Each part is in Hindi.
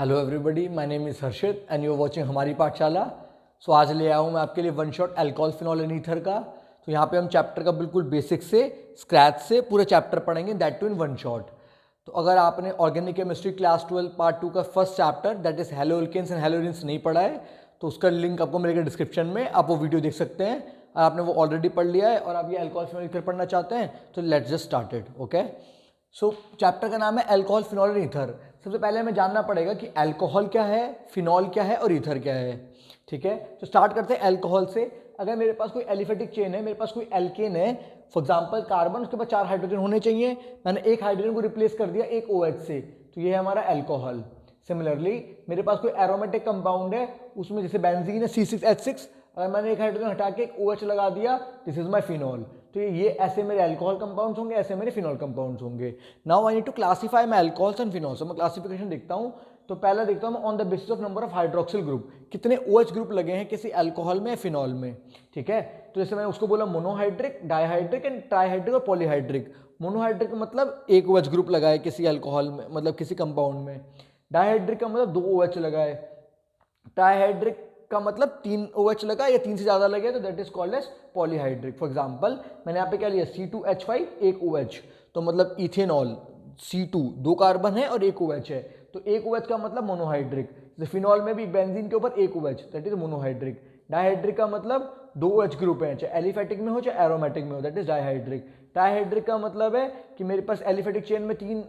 Hello everybody, my name is Harshit and you are watching Hamari Pathshala. सो आज ले आया हूँ मैं आपके लिए one shot alcohol phenol and ether का। तो यहाँ पे हम चैप्टर का बिल्कुल बेसिक से स्क्रैच से पूरे चैप्टर पढ़ेंगे, that too in one shot. तो अगर आपने ऑर्गेनिक केमिस्ट्री क्लास 12 पार्ट 2 का first chapter that is haloalkanes and halogens नहीं पढ़ा है तो उसका लिंक आपको मिलेगा डिस्क्रिप्शन में, आप वो वीडियो देख सकते हैं। और आपने वो ऑलरेडी पढ़ लिया है और आप ये अल्कोहल फिनॉल ईथर पढ़ना चाहते हैं तो let's just started. Okay, so chapter का नाम है अल्कोहल फिनॉल एंड ईथर। सबसे पहले हमें जानना पड़ेगा कि अल्कोहल क्या है, फिनॉल क्या है और ईथर क्या है। ठीक है, तो स्टार्ट करते हैं अल्कोहल से। अगर मेरे पास कोई एलिफेटिक चेन है, मेरे पास कोई एल्केन है, फॉर एग्जांपल कार्बन, उसके बाद 4 हाइड्रोजन होने चाहिए, मैंने एक हाइड्रोजन को रिप्लेस कर दिया एक OH से, तो ये है हमारा अल्कोहल। सिमिलरली मेरे पास कोई एरोमेटिक कंपाउंड है, उसमें जैसे बेंजीन है C6H6, अगर मैंने एक हाइड्रोजन हटा के एक OH लगा दिया, दिस इज माय फिनॉल। तो ये ऐसे मेरे अल्कोहल कंपाउंड्स होंगे, ऐसे मेरे फिनॉल कंपाउंड्स होंगे। Now I need to classify my alcohols and phenols. मैं क्लासिफिकेशन देखता हूँ। तो पहला देखता हूँ on the basis of number of hydroxyl group, कितने OH ग्रुप लगे हैं किसी अल्कोहल में, फिनॉल में। ठीक है, तो जैसे मैंने उसको बोला मोनोहाइड्रिक, डाइहाइड्रिक एंड ट्राइहाइड्रिक और पॉलीहाइड्रिक। मोनोहाइड्रिक का मतलब एक OH ग्रुप लगा है किसी अल्कोहल में, मतलब किसी कंपाउंड में। डाइहाइड्रिक का मतलब 2 OH लगा है। ट्राइहाइड्रिक का मतलब 3 OH लगा या 3 से ज्यादा लगे तो that is called as polyhydric. For example मैंने यहाँ पे क्या लिया, C2H5 एक OH, तो मतलब इथेनॉल C2 2 कार्बन है और एक OH है, तो एक OH का मतलब मोनोहाइड्रिक। जैसे फिनॉल में भी बेंजीन के ऊपर एक OH, that is monohydric. Dihydric का मतलब 2 OH ग्रुप है, चाहे एलिफेटिक में हो चाहे एरोमेटिक में हो, दैट इज डाइहाइड्रिक। ट्राइहाइड्रिक का मतलब है कि मेरे पास एलिफेटिक चेन में 3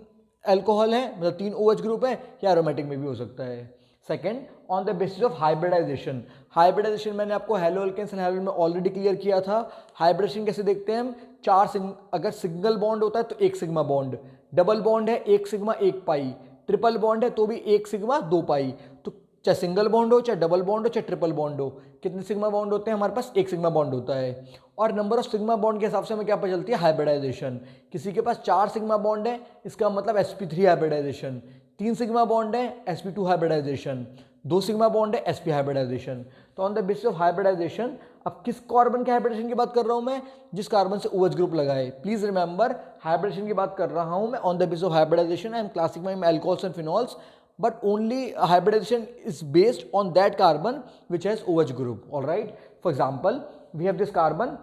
अल्कोहल है, मतलब 3 OH ग्रुप है, या एरोमेटिक में भी हो सकता है। Second, on the basis of hybridisation. Hybridisation मैंने आपको हेलोल्केन्स एंड हेलोजन में ऑलरेडी क्लियर किया था। हाइब्रिडेशन कैसे देखते हैं हम, अगर सिंगल बॉन्ड होता है तो 1 सिग्मा बॉन्ड, डबल बॉन्ड है 1 सिग्मा 1 पाई, ट्रिपल बॉन्ड है तो भी 1 सिग्मा 2 पाई। तो चाहे सिंगल बॉन्ड हो, चाहे डबल बॉन्ड हो, चाहे ट्रिपल बॉन्ड हो, कितने सिग्मा बॉन्ड होते हैं हमारे पास, 1 सिग्मा बॉन्ड होता है। और नंबर ऑफ सिग्मा बॉन्ड के हिसाब से हमें क्या पता चलती है, हाइब्रिडाइजेशन। किसी के पास 4 सिग्मा बॉन्ड है, इसका मतलब sp3 हाइब्रिडाइजेशन। 3 सिग्मा बॉन्ड है, sp2 हाइब्रिडाइजेशन। 2 सिग्मा बॉन्ड है, sp हाइब्रिडाइजेशन। तो on the basis of hybridisation, अब किस कार्बन के हाइब्रिडेशन की बात कर रहा हूं मैं, जिस कार्बन से OH ग्रुप लगा है। प्लीज रिमेंबर, हाइब्रिडेशन की बात कर रहा हूं मैं on the basis of hybridization. I am classifying alcohols and phenols, but only hybridization is based on that carbon which has OH group. All right, for example we have this carbon,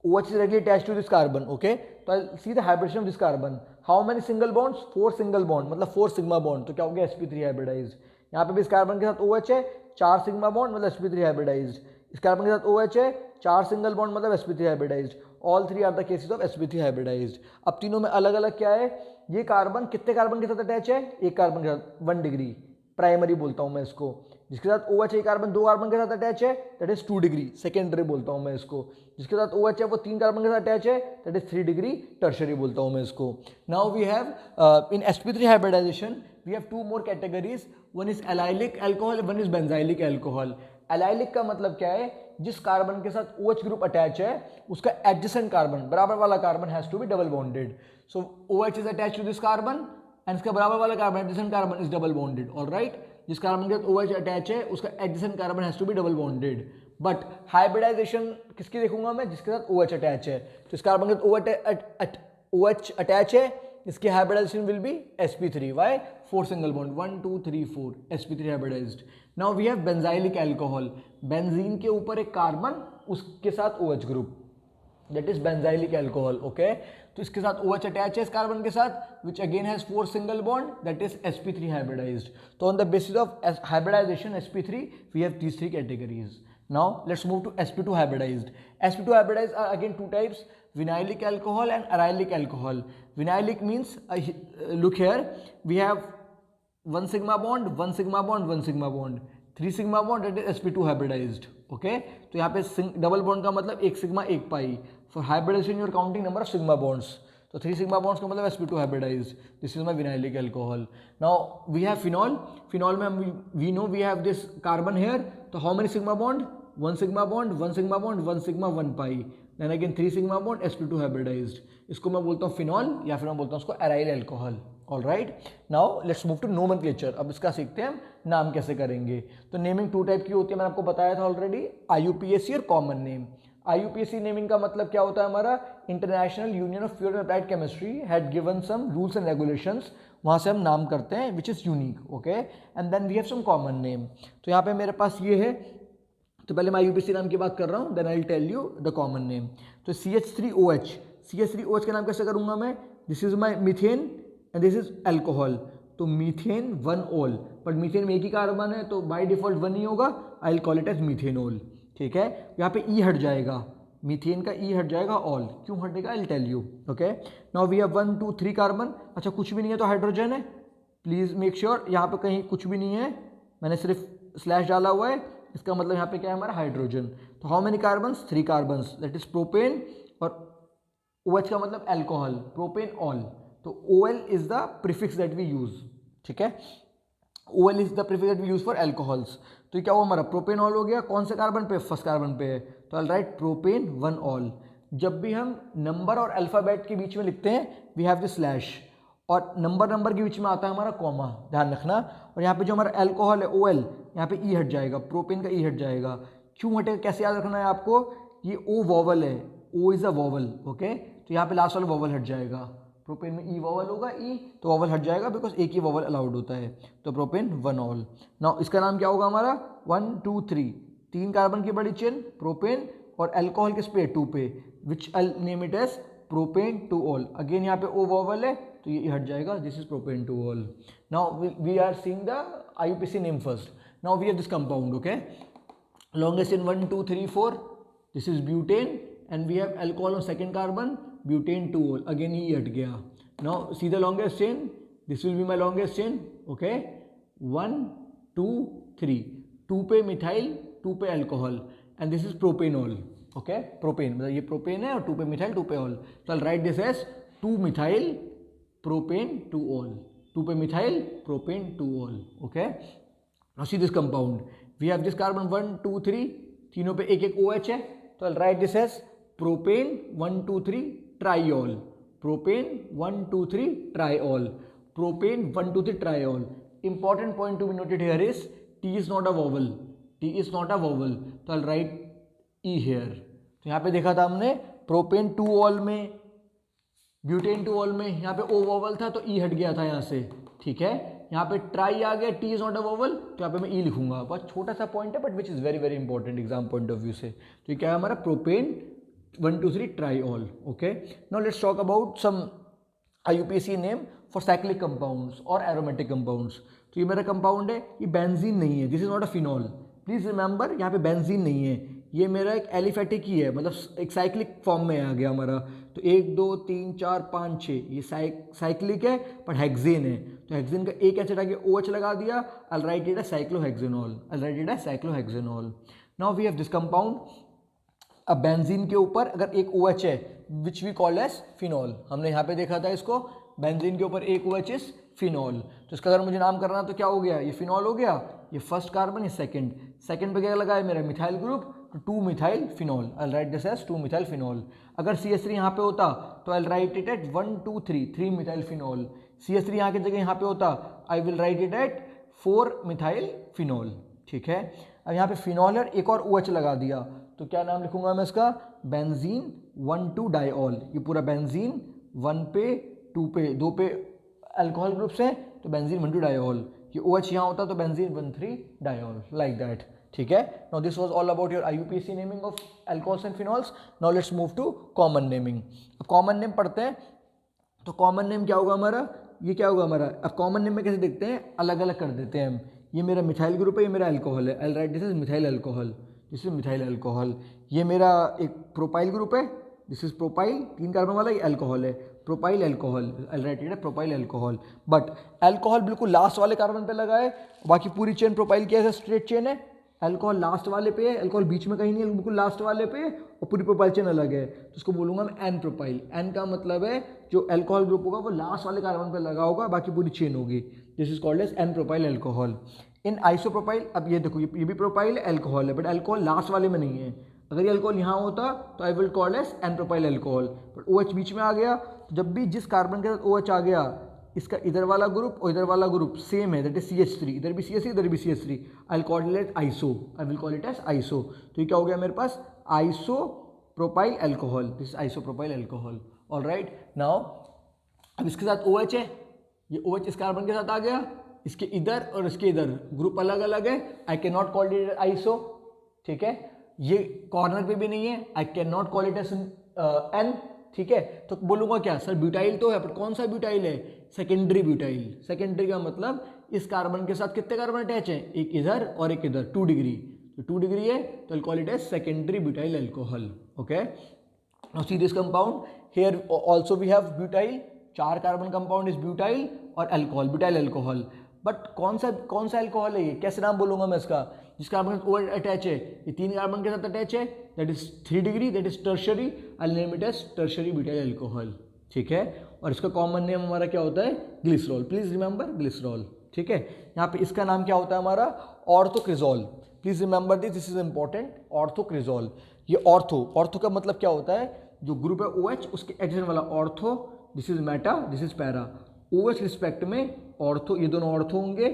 OH is directly attached to this carbon. Okay, so I'll see the hybridization of this carbon. How many single bonds, 4 single bond, मतलब 4 sigma bond, तो क्या हो गया, sp3 hybridized। यहाँ पे भी इस कार्बन के साथ OH है, 4 सिग्मा बॉन्ड मतलब sp3 hybridized। इस कार्बन के साथ OH है, 4 सिंगल बॉन्ड मतलब sp3 hybridized। All 3 are the cases of sp3 hybridized। अब तीनों में अलग अलग क्या है, ये कार्बन कितने कार्बन के साथ अटैच है, एक कार्बन के साथ, 1 डिग्री प्राइमरी बोलता हूं मैं इसको। जिसके साथ OH है कार्बन 2 कार्बन के साथ अटैच है, दैट इज 2 डिग्री सेकेंडरी बोलता हूं मैं इसको। जिसके साथ OH है वो 3 कार्बन के साथ अटैच है, दैट इज 3 डिग्री टर्शरी बोलता हूं मैं इसको। Now we have in sp3 hybridization we have 2 more categories, one is allylic alcohol, one is benzylic alcohol. Allylic का मतलब क्या है, जिस कार्बन के साथ OH ग्रुप अटैच है उसका एडजेसेंट कार्बन, बराबर वाला carbon has to be double bonded. So OH is attach to this carbon and इसका बराबर वाला carbon, adjacent carbon is double bonded. Alright, जिस कार्बन के साथ OH अटैच है उसका adjacent carbon has to be double bonded. But hybridization किसकी देखूंगा मैं, जिसके साथ OH अटैच है। तो इस कार्बन के साथ OH अटैच है, इसकी hybridization will be sp3। Why, 4 single bond, 1 2 3 4, sp3 hybridized. Now we have benzylic alcohol. Benzene के ऊपर एक कार्बन, उसके साथ OH group, that is benzylic alcohol. Okay, तो इसके साथ OH अटैच है इस कार्बन के साथ, which again has 4 single bond, that is sp3 hybridised. तो on the basis of hybridisation sp3 we have these 3 categories. Now let's move to sp2 hybridized. sp2 hybridized are again 2 types, vinylic alcohol and arylic alcohol. Vinylic means look here, we have 1 sigma bond, 1 sigma bond, 1 sigma bond, 3 sigma bond, that is sp2 hybridized. Okay, तो यहाँ पे डबल बॉन्ड का मतलब 1 sigma 1 pi. For hybridisation you are counting number of sigma bonds, तो 3 सिग्मा बॉन्ड्स का मतलब sp2 hybridised. This is my vinylic alcohol. Now we have phenol. Phenol में we know we have this carbon here, तो how many sigma bond, 1 sigma bond, 1 sigma bond, 1 sigma 1 pi, then again 3 sigma bond, sp2 hybridised. इसको मैं बोलता हूँ फिनॉल या फिर मैं बोलता हूँ उसको aryl alcohol. All right, now let's move to nomenclature. अब इसका सीखते हैं हम नाम कैसे करेंगे। तो नेमिंग 2 टाइप की होती है, मैंने आपको बताया था ऑलरेडी, IUPAC और कॉमन नेम। IUPAC नेमिंग का मतलब क्या होता है हमारा, international union of pure and applied chemistry had given some rules and regulations वहाँ से हम नाम करते हैं which is unique, okay. And then we have some common name. तो यहाँ पे मेरे पास ये है, तो पहले मैं IUPAC नाम की बात कर रहा हूँ, then I will tell you the common name. तो CH3OH, CH3OH का नाम कैसे करूँगा मैं, this is my methane and this is alcohol, तो मीथेन 1 ऑल, बट मीथेन में एक ही कार्बन है तो बाय डिफॉल्ट 1 ही होगा, I will call it as methanol, ठीक है। यहाँ पे ई हट जाएगा, मीथेन का ई हट जाएगा, ऑल क्यों हटेगा, I will tell you, okay. Now we have 1 2 3 carbon, अच्छा कुछ भी नहीं है तो हाइड्रोजन है, प्लीज़ मेक श्योर यहाँ पे कहीं कुछ भी नहीं है, मैंने सिर्फ स्लैश डाला हुआ है, इसका मतलब यहाँ पे क्या है हमारा हाइड्रोजन। तो how many carbons, 3 carbons, that is propane, और OH का मतलब एल्कोहल, प्रोपेन ऑल, तो OL is the prefix that we use, ठीक है, OL is the prefix that we use for alcohols. तो ये क्या हुआ हमारा, प्रोपेन ऑल हो गया, कौन से कार्बन पे, फर्स्ट कार्बन पे है, तो आई राइट प्रोपेन 1 ऑल। जब भी हम नंबर और अल्फाबेट के बीच में लिखते हैं वी हैव द स्लैश, और नंबर के बीच में आता है हमारा कॉमा, ध्यान रखना। और यहाँ पे जो हमारा एल्कोहल है OL, यहाँ पे ई हट जाएगा, प्रोपेन का ई हट जाएगा, क्यों हटेगा कैसे याद रखना है आपको, ये O वॉवल है, O is a vowel, okay, तो यहाँ पे लास्ट वाला वॉवल हट जाएगा, प्रोपेन में ई वॉवल होगा, ई तो वॉवल हट जाएगा बिकॉज एक ही वॉवल अलाउड होता है, तो प्रोपेन 1 ऑल। नाउ इसका नाम क्या होगा हमारा 1 2 3, 3 कार्बन की बड़ी चेन प्रोपेन, और एल्कोहल किस पे 2 पे, which I name it as propane 2 ol. Again यहाँ पे O वॉवल है तो ये हट जाएगा, this is propane 2 ol. Now we are seeing the IUPAC name first. Now we have this compound, okay, longest in 1 2 3 4, this is butane and we have alcohol on second carbon, butane 2 ol, again ये हट गया। now see the longest chain, this will be my longest chain, okay, 1 2 3, 2 पे मिथाइल 2 पे alcohol, and this is propanol, okay, propane मतलब ये प्रोपेन है और 2 पे मिथाइल 2 पे ऑल, तो I'll write this as 2 methyl propane 2 all, 2 पे methyl propane 2 all, okay। now see this compound, we have this carbon 1 2 3, तीनों पे एक एक OH है, तो I'll write this as propane 1 2 3 triol, propane 1 2 3 triol, propane 1 2 3 triol. Important point to be noted here is T is not a vowel, T is not a vowel, तो I'll write E here। तो यहाँ पे देखा था हमने प्रोपेन 2 ऑल में, ब्यूटेन 2 ऑल में यहाँ पे O वॉवल था तो E हट गया था यहाँ से, ठीक है। यहाँ पे ट्राई आ गया, T is not a vowel, तो यहाँ पे मैं E लिखूंगा, बहुत छोटा सा पॉइंट है but which is very very important exam point of view से। तो ये क्या है हमारा propane 1 2 3 triol, okay. Now let's talk about some IUPAC name for cyclic compounds और एरोमेटिक कंपाउंड्स। तो ये मेरा कंपाउंड है, ये बेंजीन नहीं है, this is not a phenol, please remember यहाँ पे बेंजीन नहीं है, ये मेरा एक एलिफेटिक ही है, मतलब एक साइक्लिक फॉर्म में आ गया हमारा। तो 1 2 3 4 5 6 ये साइक्लिक है पर हेक्सेन है, तो हेक्सेन का एक एसिड आगे OH लगा दिया, I'll write it as cyclohexanol, I'll write it as cyclohexanol. Now we have this compound, अब बेंजीन के ऊपर अगर एक OH है which we call as phenol, हमने यहाँ पे देखा था इसको, बेंजीन के ऊपर एक OH इज फिनॉल, तो इसका अगर मुझे नाम करना तो क्या हो गया, ये फिनॉल हो गया, ये फर्स्ट कार्बन, ये सेकंड पे क्या लगा है मेरा मिथाइल ग्रुप, तो 2 methyl phenol, I write this as 2 methyl phenol. अगर CH3 यहाँ पे होता तो I write it at 1 2 3 3 methyl phenol, CH3 यहाँ की जगह यहाँ पे होता I will write it at 4 methyl phenol, ठीक है। अब यहाँ पे फिनॉल और एक और OH लगा दिया, तो क्या नाम लिखूंगा मैं इसका, बेंजीन 1 2 डाइऑल, ये पूरा बेंजीन 1 पे 2 पे 2 पे अल्कोहल ग्रुप्स हैं तो बेंजीन 1 2 डाइऑल, ये OH यहाँ होता तो बेंजीन 1 3 डाइऑल, लाइक दैट, ठीक है। Now this was all about your IUPAC naming of alcohols and phenols. Now let's move to common naming. अब कॉमन नेम पढ़ते हैं, तो कॉमन नेम क्या होगा हमारा, ये क्या होगा हमारा, अब कॉमन नेम में कैसे देखते हैं, अलग अलग कर देते हैं हम, ये मेरा मिथाइल ग्रुप है, ये मेरा अल्कोहल है, I write this is methyl alcohol, this is methyl alcohol. ये मेरा एक प्रोपाइल ग्रुप है, दिस इज प्रोपाइल 3 कार्बन वाला, ये अल्कोहल है, propyl alcohol, I write it है प्रोपाइल अल्कोहल। बट अल्कोहल बिल्कुल लास्ट वाले कार्बन पे लगा है, बाकी पूरी चेन प्रोपाइल की ऐसे स्ट्रेट चेन है, अल्कोहल लास्ट वाले पे है, अल्कोहल बीच में कहीं नहीं है, बिल्कुल लास्ट वाले पे है, और पूरी प्रोपाइल चेन अलग है, तो उसको बोलूंगा मैं एन प्रोपाइल। एन का मतलब है जो अल्कोहल ग्रुप होगा वो लास्ट वाले कार्बन पे लगा होगा, बाकी पूरी चेन होगी, this is called as n propyl alcohol. In isopropyl, अब ये देखो ये भी प्रोपाइल है, अल्कोहल है, बट अल्कोहल लास्ट वाले में नहीं है, अगर ये अल्कोहल यहाँ होता तो I will call as n propyl alcohol, but OH बीच में आ गया, तो जब भी जिस कार्बन के साथ OH आ गया, इसका इधर वाला ग्रुप और इधर वाला ग्रुप सेम है, दैट इज CH3, इधर भी CH3 इधर भी CH3, I call it iso, I will call it as iso. तो ये क्या हो गया मेरे पास, iso propyl alcohol, this iso propyl alcohol, alright. Now अब इसके साथ OH है, ये OH इस कार्बन के साथ आ गया, इसके इधर और इसके इधर ग्रुप अलग अलग है, I can not call it iso, ठीक है। ये कॉर्नर पे भी नहीं है, I can not call it as n, ठीक है। तो बोलूंगा क्या सर, ब्यूटाइल तो है, पर कौन सा ब्यूटाइल है, सेकेंडरी ब्यूटाइल। सेकेंडरी का मतलब इस कार्बन के साथ कितने कार्बन अटैच हैं, एक इधर और एक इधर, 2 डिग्री, तो 2 डिग्री है, तो I call it as secondary butyl alcohol, okay. Now see this compound, here also we have butyl, 4 carbon compound is butyl और अल्कोहल, ब्यूटाइल अल्कोहल। बट कौन सा अल्कोहल है ये, कैसे नाम बोलूंगा मैं इसका, जिस कार्बन के साथ अटैच है, ये 3 कार्बन के साथ अटैच है, that is 3 degree, that is tertiary, I name it as tertiary butyl alcohol, ठीक है। और इसका कॉमन नेम हमारा क्या होता है, ग्लिसरॉल, प्लीज रिमेंबर ग्लिसरॉल, ठीक है। यहाँ पे इसका नाम क्या होता है हमारा, orthocresol, please remember this is important, orthocresol. ये ऑर्थो का मतलब क्या होता है, जो ग्रुप है OH उसके एडिशन वाला ortho, this is Meta, this is para, OH respect में ऑर्थो, ये दोनों ऑर्थो होंगे,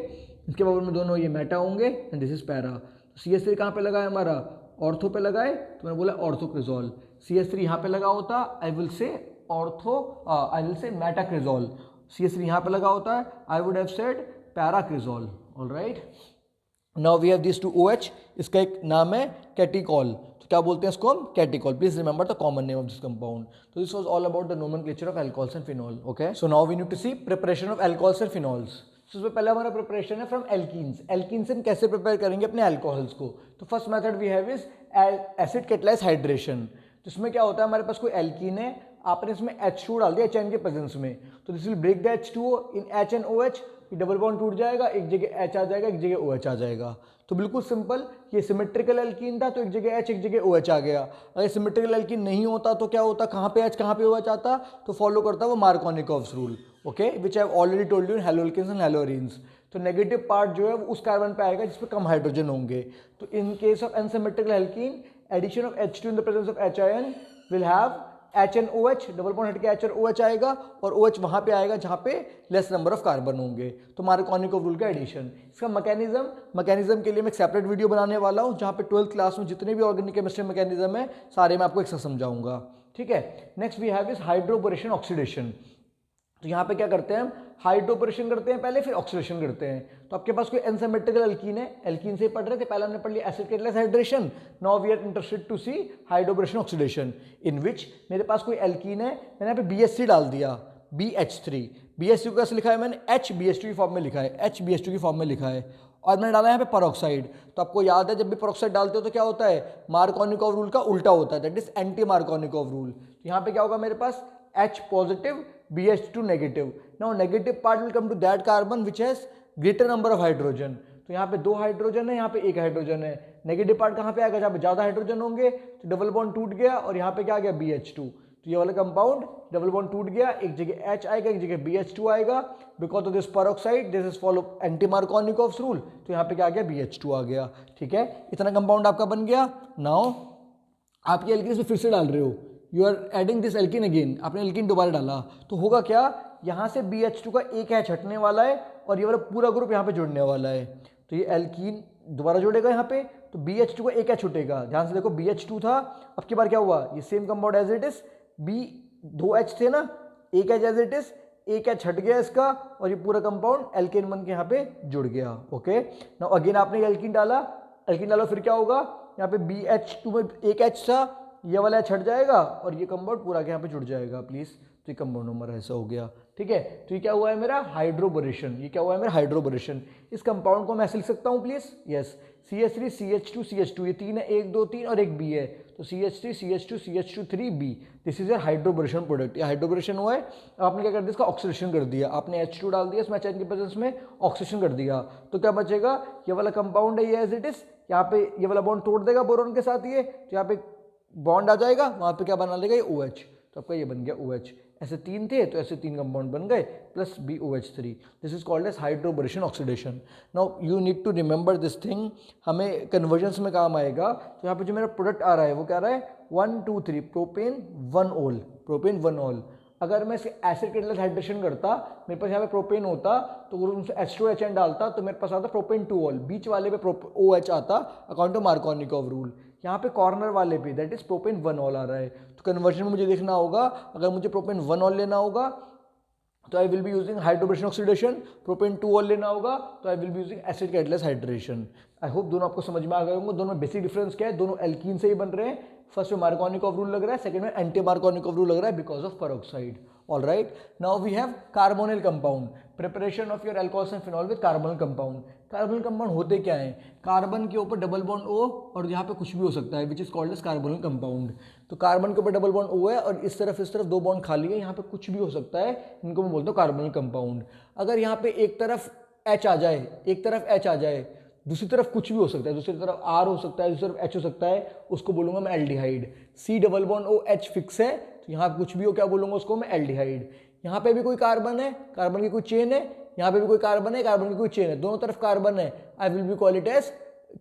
इसके बगल में दोनों ये मेटा होंगे, and this is para. CH3 कहाँ पे लगा है हमारा, ऑर्थो पे लगा है, तो मैंने बोला ऑर्थोक्रिजोल। CH3 यहाँ पे लगा होता, आई विल से मेटाक्रिजोल। CH3 यहाँ पे लगा होता है, I would have said paracresol, alright. Now we have this two OH, इसका एक नाम है कैटिकॉल, तो क्या बोलते हैं इसको हम, catechol, please remember the common name of this compound. तो this was all about the nomenclature of alcohols and phenol, okay. So now we need to see preparation of alcohols and phenols. तो उसमें पहले हमारा प्रिपरेशन है फ्रॉम एल्कीन्स, एल्कीन से हम कैसे प्रिपेयर करेंगे अपने अल्कोहल्स को। तो first method we have is acid catalyse hydration. तो इसमें क्या होता है, हमारे पास कोई एल्कीन है, आपने इसमें H2 डाल दिया HN के प्रेजेंस में, तो this will break the H2O in HNOH, double bond टूट जाएगा, एक जगह H आ जाएगा, एक जगह OH आ जाएगा। तो बिल्कुल सिंपल, ये सिमेट्रिकल एल्कीन था, तो एक जगह H एक जगह OH आ गया। अगर सिमेट्रिकल एल्कीन नहीं होता तो क्या होता, कहाँ पे H कहाँ पे OH आता, तो फॉलो करता वो Markovnikov's rule, okay, which I have already told you in haloalkanes and haloarenes. तो नेगेटिव पार्ट जो है वो उस कार्बन पे आएगा जिसपे कम हाइड्रोजन होंगे। तो in case of unsymmetrical alkene, addition of H2 in the presence of H ion will have HNOH, double bond हट के HNOH आएगा, और OH वहां पे आएगा जहां पे लेस नंबर ऑफ कार्बन होंगे, तो मार्कोनिकोव रूल का एडिशन। इसका मैकेनिज्म के लिए मैं एक सेपरेट वीडियो बनाने वाला हूं, जहां पे 12th क्लास में जितने भी ऑर्गेनिक केमिस्ट्री मैकेनिज्म है सारे मैं आपको एक साथ समझाऊंगा, ठीक है। Next we have is hydroboration oxidation. तो यहाँ पे क्या करते हैं हम, हाइड्रोबोरेशन करते हैं पहले, फिर ऑक्सीडेशन करते हैं। तो आपके पास कोई अनसिमेट्रिकल एल्कीन है, एल्कीन से पढ़ रहे थे, पहले हमने पढ़ लिया acid catalysed hydration, now we are interested to see hydroboration oxidation, in which मेरे पास कोई एल्कीन है, मैंने यहाँ पे BH3 डाल दिया, BH3, BH3 को कैसे लिखा है मैंने, HBH2 की फॉर्म में लिखा है, HBH2 की फॉर्म में लिखा है, और मैंने डाला यहाँ पे पेरोक्साइड। तो आपको याद है जब भी पेरोक्साइड डालते हो तो क्या होता है, मार्कोनिकोव रूल का उल्टा होता है, that is anti Markovnikov rule. तो यहाँ पे क्या होगा मेरे पास, H positive BH2 negative. Now negative part will come to that carbon which has greater number of hydrogen. तो यहाँ पे 2 हाइड्रोजन है, यहाँ पे 1 हाइड्रोजन है। नेगेटिव पार्ट कहाँ पे आएगा, जहाँ पे ज्यादा हाइड्रोजन होंगे, तो डबल बॉन्ड टूट गया, और यहाँ पे क्या आ गया, BH2। तो ये वाला कंपाउंड डबल बॉन्ड टूट गया, एक जगह H आएगा, एक जगह BH2 आएगा, because of this peroxide, this is follow anti Markovnikov's rule, तो यहाँ पे क्या आ गया, BH2 आ गया, ठीक है। इतना कंपाउंड आपका बन गया। नाउ आप ये एल्कीन फिर से डाल रहे हो, you are adding this alkene again, आपने एल्कीन दोबारा डाला, तो होगा क्या, यहाँ से BH2 का एक H हटने वाला है, और ये वाला पूरा ग्रुप यहाँ पे जुड़ने वाला है। तो ये एल्कीन दोबारा जुड़ेगा यहाँ पे, तो BH2 का एक H छूटेगा, ध्यान से देखो BH2 था, अब की बार क्या हुआ, ये same compound as it is, 2 H थे ना, एक H एज इट इज, एक H हट गया इसका, और ये पूरा कंपाउंड एल्केन बन के यहाँ पे जुड़ गया, ओके। नाउ अगेन आपने एल्कीन डाला, फिर क्या होगा, यहाँ पे BH2 में एक H था, ये वाला H हट जाएगा, और ये कंपाउंड पूरा यहाँ पे जुड़ जाएगा प्लीज। तो ये कंपाउंड नंबर ऐसा हो गया, ठीक है। तो ये क्या हुआ है मेरा, हाइड्रोबोरेशन, ये क्या हुआ है मेरा, हाइड्रोबोरेशन। इस कंपाउंड को मैं ऐसे लिख सकता हूँ please, yes, CH3 CH2 CH2, ये 3 है, 1 2 3 और एक B है, तो CH3 CH2 CH2 3B, this is a hydroboration product. ये हाइड्रोबोरेशन हुआ है। अब आपने क्या कर दिया, इसका ऑक्सीडेशन कर दिया, आपने H2 डाल दिया इसमें HN के प्रेजेंस में, ऑक्सीडेशन कर दिया, तो क्या बचेगा, ये वाला कंपाउंड है ये एज इट इज, यहाँ पे ये वाला बॉन्ड तोड़ देगा बोरोन के साथ, ये तो यहाँ पे बॉन्ड आ जाएगा, वहाँ पे क्या बना लेगा, ये OH, तो आपका ये बन गया OH। ऐसे 3 थे तो ऐसे 3 कंपाउंड बन गए, plus BOH3, this is called as hydroboration oxidation. Now you need to remember this thing, हमें कन्वर्जन्स में काम आएगा। तो यहाँ पे जो मेरा प्रोडक्ट आ रहा है वो क्या आ रहा है, 1 2 3 प्रोपेन 1 OL। अगर मैं इसे एसिड कैटलाइज्ड हाइड्रेशन करता, मेरे पास यहाँ पे प्रोपेन होता, तो अगर उनसे H2HN डालता तो मेरे पास आता प्रोपेन 2OL, बीच वाले पे OH आता अकॉर्डिंग टू मार्कोनिकोव रूल। यहाँ पे कॉर्नर वाले पे दैट इज प्रोपेन 1OL आ रहा है। तो कन्वर्जन में मुझे देखना होगा, अगर मुझे प्रोपेन 1OL लेना होगा तो I will be using hydroboration oxidation, propane 2 और लेना होगा तो I will be using acid catalysed hydration. I hope दोनों आपको समझ में आ गए होंगे। दोनों में बेसिक डिफरेंस क्या है, दोनों एल्कीन से ही बन रहे हैं। फर्स्ट में मार्कोनिकॉफ रूल लग रहा है, सेकंड में एंटी मार्कोनिकॉफ रूल लग रहा है because of peroxide. All right, now we have carbonyl compound, preparation of your alcohols and phenol with carbonyl compound. Carbonyl compound होते क्या है, कार्बन के ऊपर डबल बॉन्ड O और यहाँ पे कुछ भी हो सकता है which is called as carbonyl compound. तो कार्बन के ऊपर डबल बॉन्ड O है और इस तरफ दो बॉन्ड खाली है, यहाँ पे कुछ भी हो सकता है, इनको मैं बोलता हूँ कार्बोनिल कंपाउंड। अगर यहाँ पे एक तरफ H आ जाए, एक तरफ H आ जाए, दूसरी तरफ कुछ भी हो सकता है, दूसरी तरफ R हो सकता है, दूसरी तरफ H हो सकता है, उसको बोलूंगा मैं aldehyde. C double bond O H fix है, तो यहाँ पे कुछ भी हो क्या बोलूंगा उसको मैं एल्डिहाइड। यहाँ पे भी कोई कार्बन है, कार्बन की कोई चेन है, यहाँ पे भी कोई कार्बन है, कार्बन की कोई चेन है, दोनों तरफ कार्बन है, I will be call it as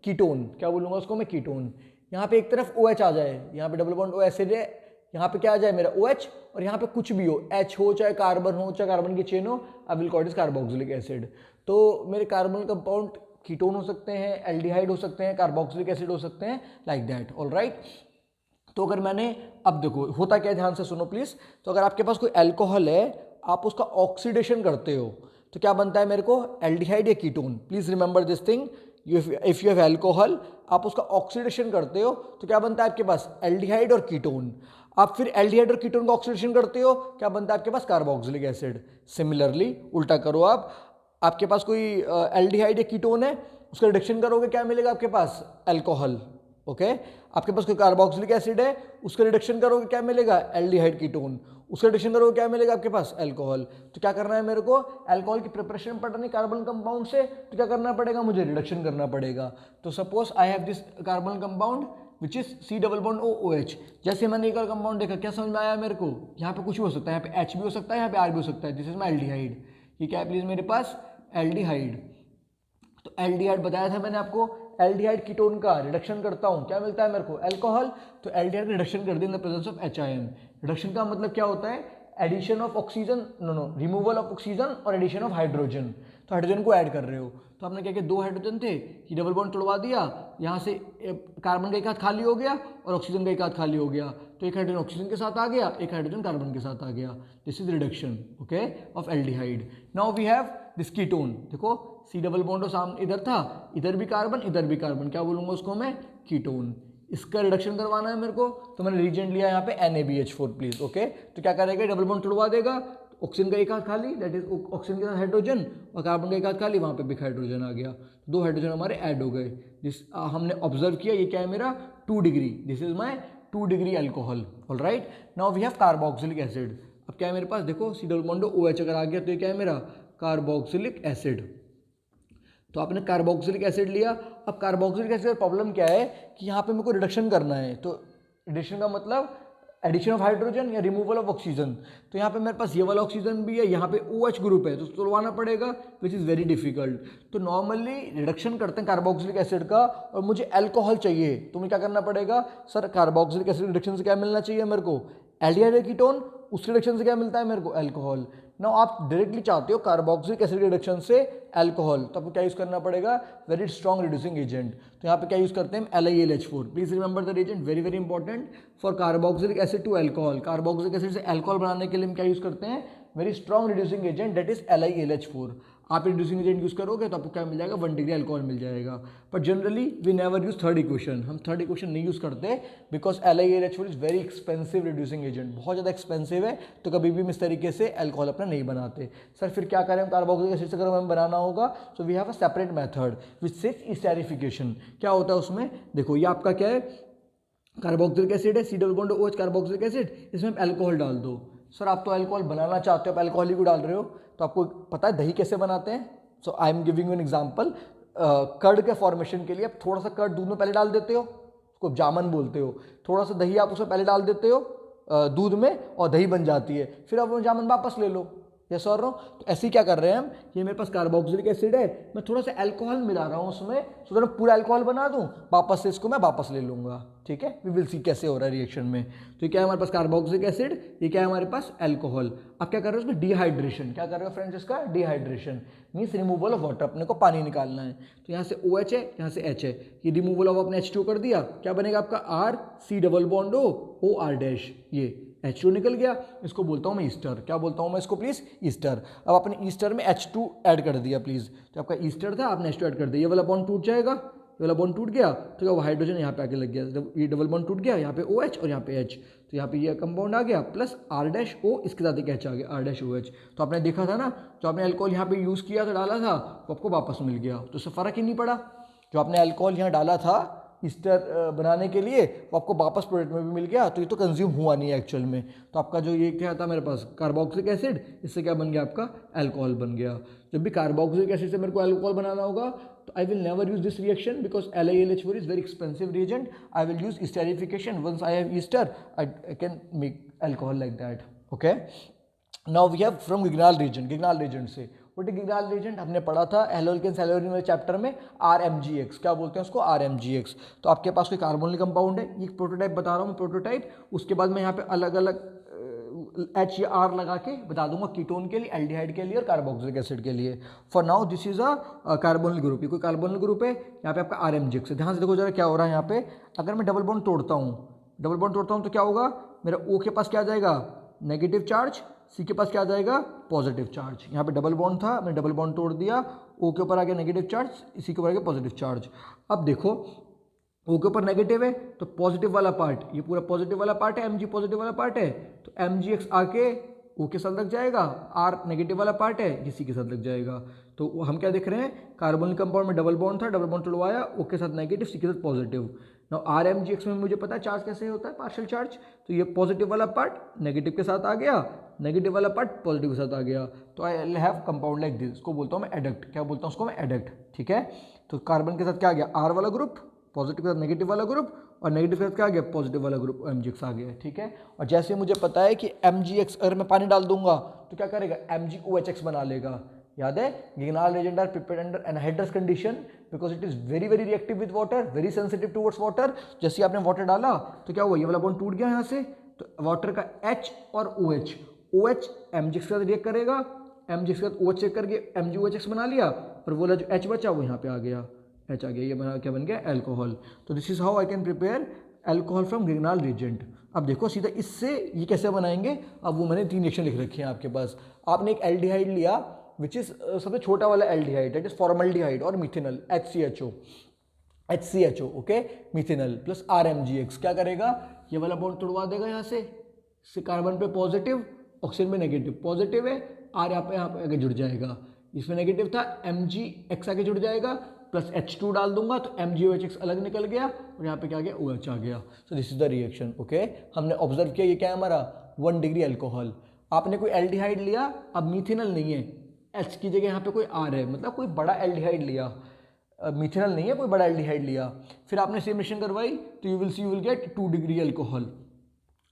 ketone. क्या बोलूंगा उसको मैं कीटोन। यहाँ पे एक तरफ OH आ जाए, यहाँ पे डबल बॉन्ड O एसिड है, यहाँ पे क्या आ जाए मेरा OH, और यहाँ पे कुछ भी हो, H हो चाहे कार्बन हो चाहे कार्बन की चेन हो, आई will call it is carboxylic acid. तो मेरे कार्बोनिल कंपाउंड कीटोन हो सकते हैं, एल्डिहाइड हो सकते हैं, कार्बोक्सिलिक एसिड हो सकते हैं, लाइक दैट। ऑल राइट, तो अगर मैंने, अब देखो होता क्या है, ध्यान से सुनो प्लीज। तो अगर आपके पास कोई अल्कोहल है, आप उसका ऑक्सीडेशन करते हो तो क्या बनता है मेरे को, एल्डिहाइड या ketone. Please remember this thing, if you have alcohol, आप उसका ऑक्सीडेशन करते हो तो क्या बनता है आपके पास, एल्डिहाइड और कीटोन। आप फिर एल्डिहाइड और कीटोन का ऑक्सीडेशन करते हो, क्या बनता है आपके पास, कार्बोक्सिलिक एसिड। सिमिलरली उल्टा करो आप, आपके पास कोई एल्डिहाइड या कीटोन है, उसका रिडक्शन करोगे क्या मिलेगा आपके पास, अल्कोहल। ओके, आपके पास कोई कार्बोक्सिलिक एसिड है, उसका रिडक्शन करोगे क्या मिलेगा, एल्डिहाइड कीटोन, उसका रिडक्शन करोगे क्या मिलेगा आपके पास, अल्कोहल। तो क्या करना है मेरे को, अल्कोहल की प्रिपरेशन पड़नी कार्बन कंपाउंड से, तो क्या करना पड़ेगा मुझे, रिडक्शन करना पड़ेगा। तो suppose I have this carbon compound which is C double bond OH। जैसे मैंने एक कंपाउंड देखा, क्या समझ में आया मेरे को, यहाँ पे कुछ भी हो सकता है, यहाँ पे H भी हो सकता है, यहाँ पे R भी हो सकता है, दिस इज माई एल्डिहाइड। ये क्या है प्लीज मेरे पास, एल्डिहाइड। तो एल्डिहाइड बताया था मैंने आपको, एल्डिहाइड कीटोन का रिडक्शन करता हूं, क्या मिलता है मेरे को, अल्कोहल। तो एल्डिहाइड रिडक्शन कर दी in the presence of HIN। Reduction का मतलब क्या होता है, addition of oxygen, no removal of oxygen और एडिशन ऑफ हाइड्रोजन। तो हाइड्रोजन को ऐड कर रहे हो, तो आपने क्या किया, दो हाइड्रोजन थे, ये डबल बॉन्ड तोड़वा दिया, यहाँ से कार्बन का एक हाथ खाली हो गया और ऑक्सीजन का एक हाथ खाली हो गया, तो एक हाइड्रोजन ऑक्सीजन के साथ आ गया, एक हाइड्रोजन कार्बन के साथ आ गया। This is reduction okay of aldehyde. Now we have this ketone, देखो C डबल बॉन्ड सामने इधर था, इधर भी कार्बन इधर भी कार्बन, क्या बोलूंगा उसको मैं, कीटोन। इसका रिडक्शन करवाना है मेरे को, तो मैंने रीजेंट लिया यहाँ पे NaBH4 प्लीज। ओके, तो क्या करेगा, डबल बॉन्ड तोड़वा देगा, ऑक्सीजन का एक हाथ खाली, दैट इज ऑक्सीजन के साथ हाइड्रोजन, और कार्बन का एक हाथ खाली, वहाँ पे भी हाइड्रोजन आ गया, दो हाइड्रोजन हमारे ऐड हो गए। जिस हमने ऑब्जर्व किया, ये क्या है मेरा 2 degree, this is my 2 degree alcohol. All right, now we have carboxylic acid. अब क्या है मेरे पास, देखो C डबल बॉन्ड OH अगर आ गया तो ये क्या है मेरा, कार्बोक्सिलिक एसिड। तो आपने कार्बोक्सिलिक एसिड लिया। अब कार्बोक्सिलिक एसिड का प्रॉब्लम क्या है कि यहाँ पे मेरे को रिडक्शन करना है, तो रिडक्शन का मतलब एडिशन ऑफ हाइड्रोजन या रिमूवल ऑफ ऑक्सीजन। तो यहाँ पे मेरे पास ये वाला ऑक्सीजन भी है, यहाँ पे OH ग्रुप है, तो तोड़वाना पड़ेगा विच इज़ वेरी डिफिकल्ट। तो नॉर्मली रिडक्शन करते हैं कार्बोक्सिलिक एसिड का, और मुझे अल्कोहल चाहिए, तो मुझे क्या करना पड़ेगा, सर कार्बोक्सिलिक एसिड रिडक्शन से क्या मिलना चाहिए मेरे को, एल्डिहाइड कीटोन, उस रिडक्शन से क्या मिलता है मेरे को, अल्कोहल। नाउ आप डायरेक्टली चाहते हो कार्बोक्सिलिक एसिड रिडक्शन से अल्कोहल, तो आपको क्या यूज करना पड़ेगा, वेरी स्ट्रॉन्ग रिड्यूसिंग एजेंट। तो यहाँ पे क्या यूज करते हैं, LiAlH4। Please remember the reagent, very very important for carboxylic acid to alcohol. Carboxylic acid से अल्कोहल बनाने के लिए हम क्या यूज करते हैं, very strong reducing agent, that is LiAlH4। आप रिड्यूसिंग एजेंट यूज करोगे तो आपको क्या मिल जाएगा, 1 डिग्री अल्कोहल मिल जाएगा। But generally we never use third equation, हम थर्ड इक्वेशन नहीं यूज करते, because LiAlH4 is very expensive reducing agent, बहुत ज़्यादा एक्सपेंसिव है, तो कभी भी इस तरीके से अल्कोहल अपना नहीं बनाते। सर फिर क्या करें, कार्बोक्सिलिक एसिड से अगर हमें बनाना होगा, so we have a separate method which सिक्स स्टेरिफिकेशन। क्या होता है उसमें, देखो ये आपका क्या है, कार्बोक्सिलिक एसिड है, C double bond OH carboxylic acid, इसमें आप अल्कोहल डाल दो। सर आप तो अल्कोहल बनाना चाहते हो, आप अल्कोहल ही को डाल रहे हो, तो आपको पता है दही कैसे बनाते हैं। So I am giving you an example, curd के फॉर्मेशन के लिए आप थोड़ा सा कर्ड दूध में पहले डाल देते हो, उसको जामन बोलते हो, थोड़ा सा दही आप उसमें पहले डाल देते हो दूध में, और दही बन जाती है, फिर आप वो जामन वापस ले लो, यस और नो। तो ऐसे ही क्या कर रहे हैं हम, ये मेरे पास कार्बोक्सिलिक एसिड है, मैं थोड़ा सा अल्कोहल मिला रहा हूँ उसमें, सो दैट पूरा अल्कोहल बना दूँ, वापस से इसको मैं वापस ले लूँगा, ठीक है। वी विल सी कैसे हो रहा है रिएक्शन में। तो ये क्या है हमारे पास कार्बोक्सिलिक एसिड, ये क्या है हमारे पास अल्कोहल। अब क्या कर रहे हो उसमें डिहाइड्रेशन, क्या कर रहे हो फ्रेंड्स, इसका dehydration means removal of water, अपने को पानी निकालना है। तो यहाँ से OH है, यहाँ से H है, ये रिमूवल ऑफ अपने H2 कर दिया, क्या बनेगा आपका R, C double bond O, OR dash, ये H2 निकल गया, इसको बोलता हूँ मैं ईस्टर। क्या बोलता हूँ मैं इसको प्लीज़? ईस्टर। अब आपने ईस्टर में H2 ऐड कर दिया प्लीज़, तो आपका ईस्टर था, आपने H2 ऐड कर दिया, ये वाला बॉन्ड टूट जाएगा, ये वाला बॉन्ड टूट गया, तो क्या वो हाइड्रोजन यहाँ पे आके लग गया, जब ये डबल बॉन्ड टूट गया, यहाँ पे OH और यहाँ पे H, तो यहाँ पे ये कंपाउंड आ गया प्लस R-O, इसके साथ एक H आ गया R-OH। तो आपने देखा था ना, जो आपने अल्कोहल यहाँ पे यूज़ किया था, डाला था, वो आपको वापस मिल गया, तो उससे फ़र्क ही नहीं पड़ा। जो आपने अल्कोहल यहाँ डाला था ईस्टर बनाने के लिए, वो आपको वापस प्रोडक्ट में भी मिल गया, तो ये तो कंज्यूम हुआ नहीं है एक्चुअल में। तो आपका जो ये क्या था मेरे पास कार्बोक्सिलिक एसिड, इससे क्या बन गया आपका अल्कोहल बन गया। जब भी कार्बोक्सिलिक एसिड से मेरे को अल्कोहल बनाना होगा तो I will never use this reaction because LiLH4 is very expensive reagent. I will use esterification. Once I have ester I can make alcohol like that. Okay, now we have from Grignard reagent. Grignard reagent से व्हाट इज गिग्नाल रीजन हमने पढ़ा था एल्कोहल सैलोरीन वाले चैप्टर में, RMGX। क्या बोलते हैं उसको? RMGX। तो आपके पास कोई कार्बोनिल कंपाउंड है, ये प्रोटोटाइप बता रहा हूँ मैं, प्रोटोटाइप। उसके बाद मैं यहाँ पे अलग अलग H या R लगा के बता दूंगा कीटोन के लिए, एल्डिहाइड के लिए और कार्बोक्सिलिक एसिड के लिए। For now this is a carbonyl group. ये कोई कार्बोनिल ग्रुप है, यहाँ पे आपका RMGX है। ध्यान से देखो जरा क्या हो रहा है यहाँ पे। अगर मैं डबल बॉन्ड तोड़ता हूँ तो क्या होगा, मेरा O के पास क्या आ जाएगा? Negative charge. C के पास क्या आ जाएगा? Positive charge. यहाँ पे डबल बॉन्ड था, मैंने डबल बॉन्ड तोड़ दिया, O के ऊपर आ गया नेगेटिव चार्ज, C के ऊपर आ गया पॉजिटिव चार्ज। अब देखो O के ऊपर नेगेटिव है तो पॉजिटिव वाला पार्ट, ये पूरा पॉजिटिव वाला पार्ट है, Mg पॉजिटिव वाला पार्ट है, तो MgX आके O के साथ लग जाएगा, R नेगेटिव वाला पार्ट है, ये C के साथ लग जाएगा। तो हम क्या देख रहे हैं, कार्बोनिल कंपाउंड में डबल बॉन्ड था, डबल बॉन्ड तोड़वाया, O के साथ नेगेटिव, C के साथ पॉजिटिव। नाउ RMGX में मुझे पता है चार्ज कैसे होता है, पार्शियल चार्ज। तो ये पॉजिटिव वाला पार्ट नेगेटिव के साथ आ गया, नेगेटिव वाला पार्ट पॉजिटिव के साथ आ गया, तो I will have compound like this. इसको बोलता हूँ मैं एडक्ट। क्या बोलता हूँ उसको मैं? एडक्ट। ठीक है, तो कार्बन के साथ क्या आ गया? R वाला ग्रुप, पॉजिटिव के साथ नेगेटिव वाला ग्रुप, और नेगेटिव के साथ क्या आ गया? पॉजिटिव वाला ग्रुप, MgX आ गया। ठीक है, और जैसे मुझे पता है कि MgX अगर मैं पानी डाल दूंगा तो क्या करेगा? MgOHX बना लेगा। याद है, Grignard reagent are prepared under anhydrous condition because it is very very reactive with water, very sensitive towards water. जैसे आपने वाटर डाला तो क्या हुआ? ये वाला बॉन्ड टूट गया यहाँ से, तो वाटर का H और OH MgX के साथ रिएक्ट करेगा, MgX के साथ OH चेक करके MgOHX बना लिया, और वो जो H बचा वो यहाँ पे आ गया, H आ गया, ये बना क्या बन गया? अल्कोहल। तो this is how I can prepare alcohol from Grignard reagent. अब देखो सीधा इससे ये कैसे बनाएंगे। अब वो मैंने 3 रिएक्शन लिख रखी है आपके पास। आपने एक एल्डिहाइड लिया विच इज सबसे छोटा वाला एल्डिहाइड, दैट इज फॉर्मल्डिहाइड और methanal, HCHO। Okay, methanal plus RMGX क्या करेगा? ये वाला बॉन्ड तोड़वा देगा यहाँ से कार्बन पे पॉजिटिव, ऑक्सीजन पे नेगेटिव, पॉजिटिव है, R यहाँ पे आगे जुड़ जाएगा, इसमें नेगेटिव था, MgX आगे जुड़ जाएगा, प्लस H2 डाल दूंगा तो MgOHX अलग निकल गया, और यहाँ पे क्या आ गया? OH आ गया। सो this is the reaction. Okay, हमने ऑब्जर्व किया ये क्या है हमारा? 1 डिग्री अल्कोहल। आपने कोई एल्डिहाइड लिया, अब मिथेनल नहीं है, H की जगह यहाँ पे कोई R है, मतलब कोई बड़ा एल्डिहाइड लिया, मिथेनल नहीं है, कोई बड़ा एल्डिहाइड लिया, फिर आपने सेम रिएक्शन करवाई तो you will gate 2 degree alcohol.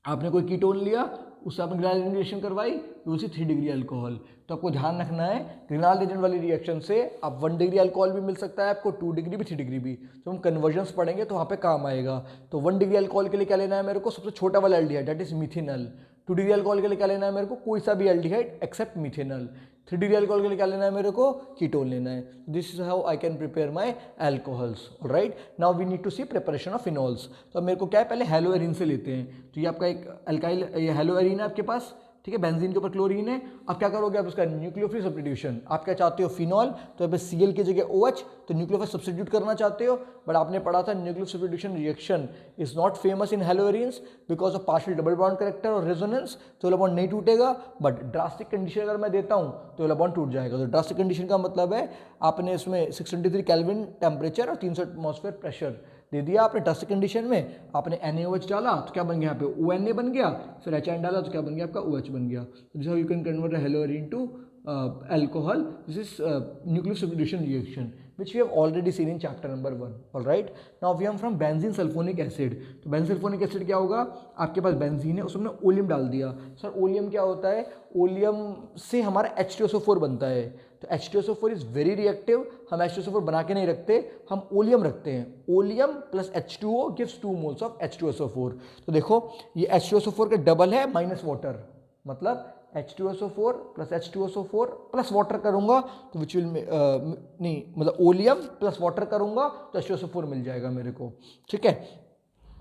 आपने कोई कीटोन लिया, उससे आपने ग्रिग्नाल रिएक्शन करवाई, you will C 3 degree alcohol. तो आपको ध्यान रखना है ग्रिग्नाल रिएजेंट वाली रिएक्शन से आप 1 डिग्री अल्कोहल भी मिल सकता है आपको, 2 डिग्री भी, 3 डिग्री भी। तो हम कन्वर्जन्स पढ़ेंगे तो वहाँ पे काम आएगा। तो 1 डिग्री अल्कोहल के लिए क्या लेना है मेरे को? सबसे छोटा वाला aldehyde, that is methanal. 2 degree alcohol के लिए क्या लेना है मेरे को? कोई सा भी aldehyde except methanal. 3 degree alcohol के लिए क्या लेना है मेरे को? कीटोन लेना है। This is how I can prepare my alcohols. Alright, now we need to see preparation of phenols. तो अब मेरे को क्या है, पहले हेलोएरिन से लेते हैं। तो ये आपका एक अल्काइल, ये हेलोएरिन है आपके पास, ठीक है, बेंजीन के ऊपर क्लोरीन है। अब क्या करोगे आप? उसका न्यूक्लियोफिलिक सब्स्टिट्यूशन। आप क्या चाहते हो? फिनॉल, तो यहाँ पे Cl की जगह OH, तो न्यूक्लियोफिलिक सब्स्टिट्यूट करना चाहते हो, बट आपने पढ़ा था nucleophilic substitution reaction is not famous in हेलोएरिन्स because of partial double bond character और रेजोनेंस। तो वाला बॉन्ड नहीं टूटेगा, बट ड्रास्टिक कंडीशन अगर मैं देता हूँ तो वाला बॉन्ड टूट जाएगा। तो ड्रास्टिक कंडीशन का मतलब है आपने इसमें 623 केल्विन टेम्परेचर और 300 एटमॉस्फेयर प्रेशर दे दिया आपने। ड्रास्टिक कंडीशन में आपने NaOH डाला तो क्या बन गया? यहाँ पे ONA बन गया, फिर HN डाला तो क्या बन गया? आपका OH बन गया। This how you can convert haloarene to alcohol. This is nuclear substitution reaction which we have already seen in chapter number 1. All right, now we are from benzene sulfonic acid. तो बेंजीन सल्फोनिक एसिड क्या होगा? आपके पास बेंजीन है, उसमें ओलियम डाल दिया। सर ओलियम क्या होता है? ओलियम से हमारा H2SO4 बनता है। तो H2SO4 इज वेरी रिएक्टिव। हम H2SO4 बना के नहीं रखते, हम ओलियम रखते हैं। Oleum plus H2O gives 2 moles of H2SO4। तो देखो ये H2SO4 का डबल है माइनस वाटर, मतलब H2SO4 plus H2SO4 plus water करूंगा तो विच विल नहीं, मतलब ओलियम प्लस वाटर करूंगा तो H2SO4 मिल जाएगा मेरे को। ठीक है,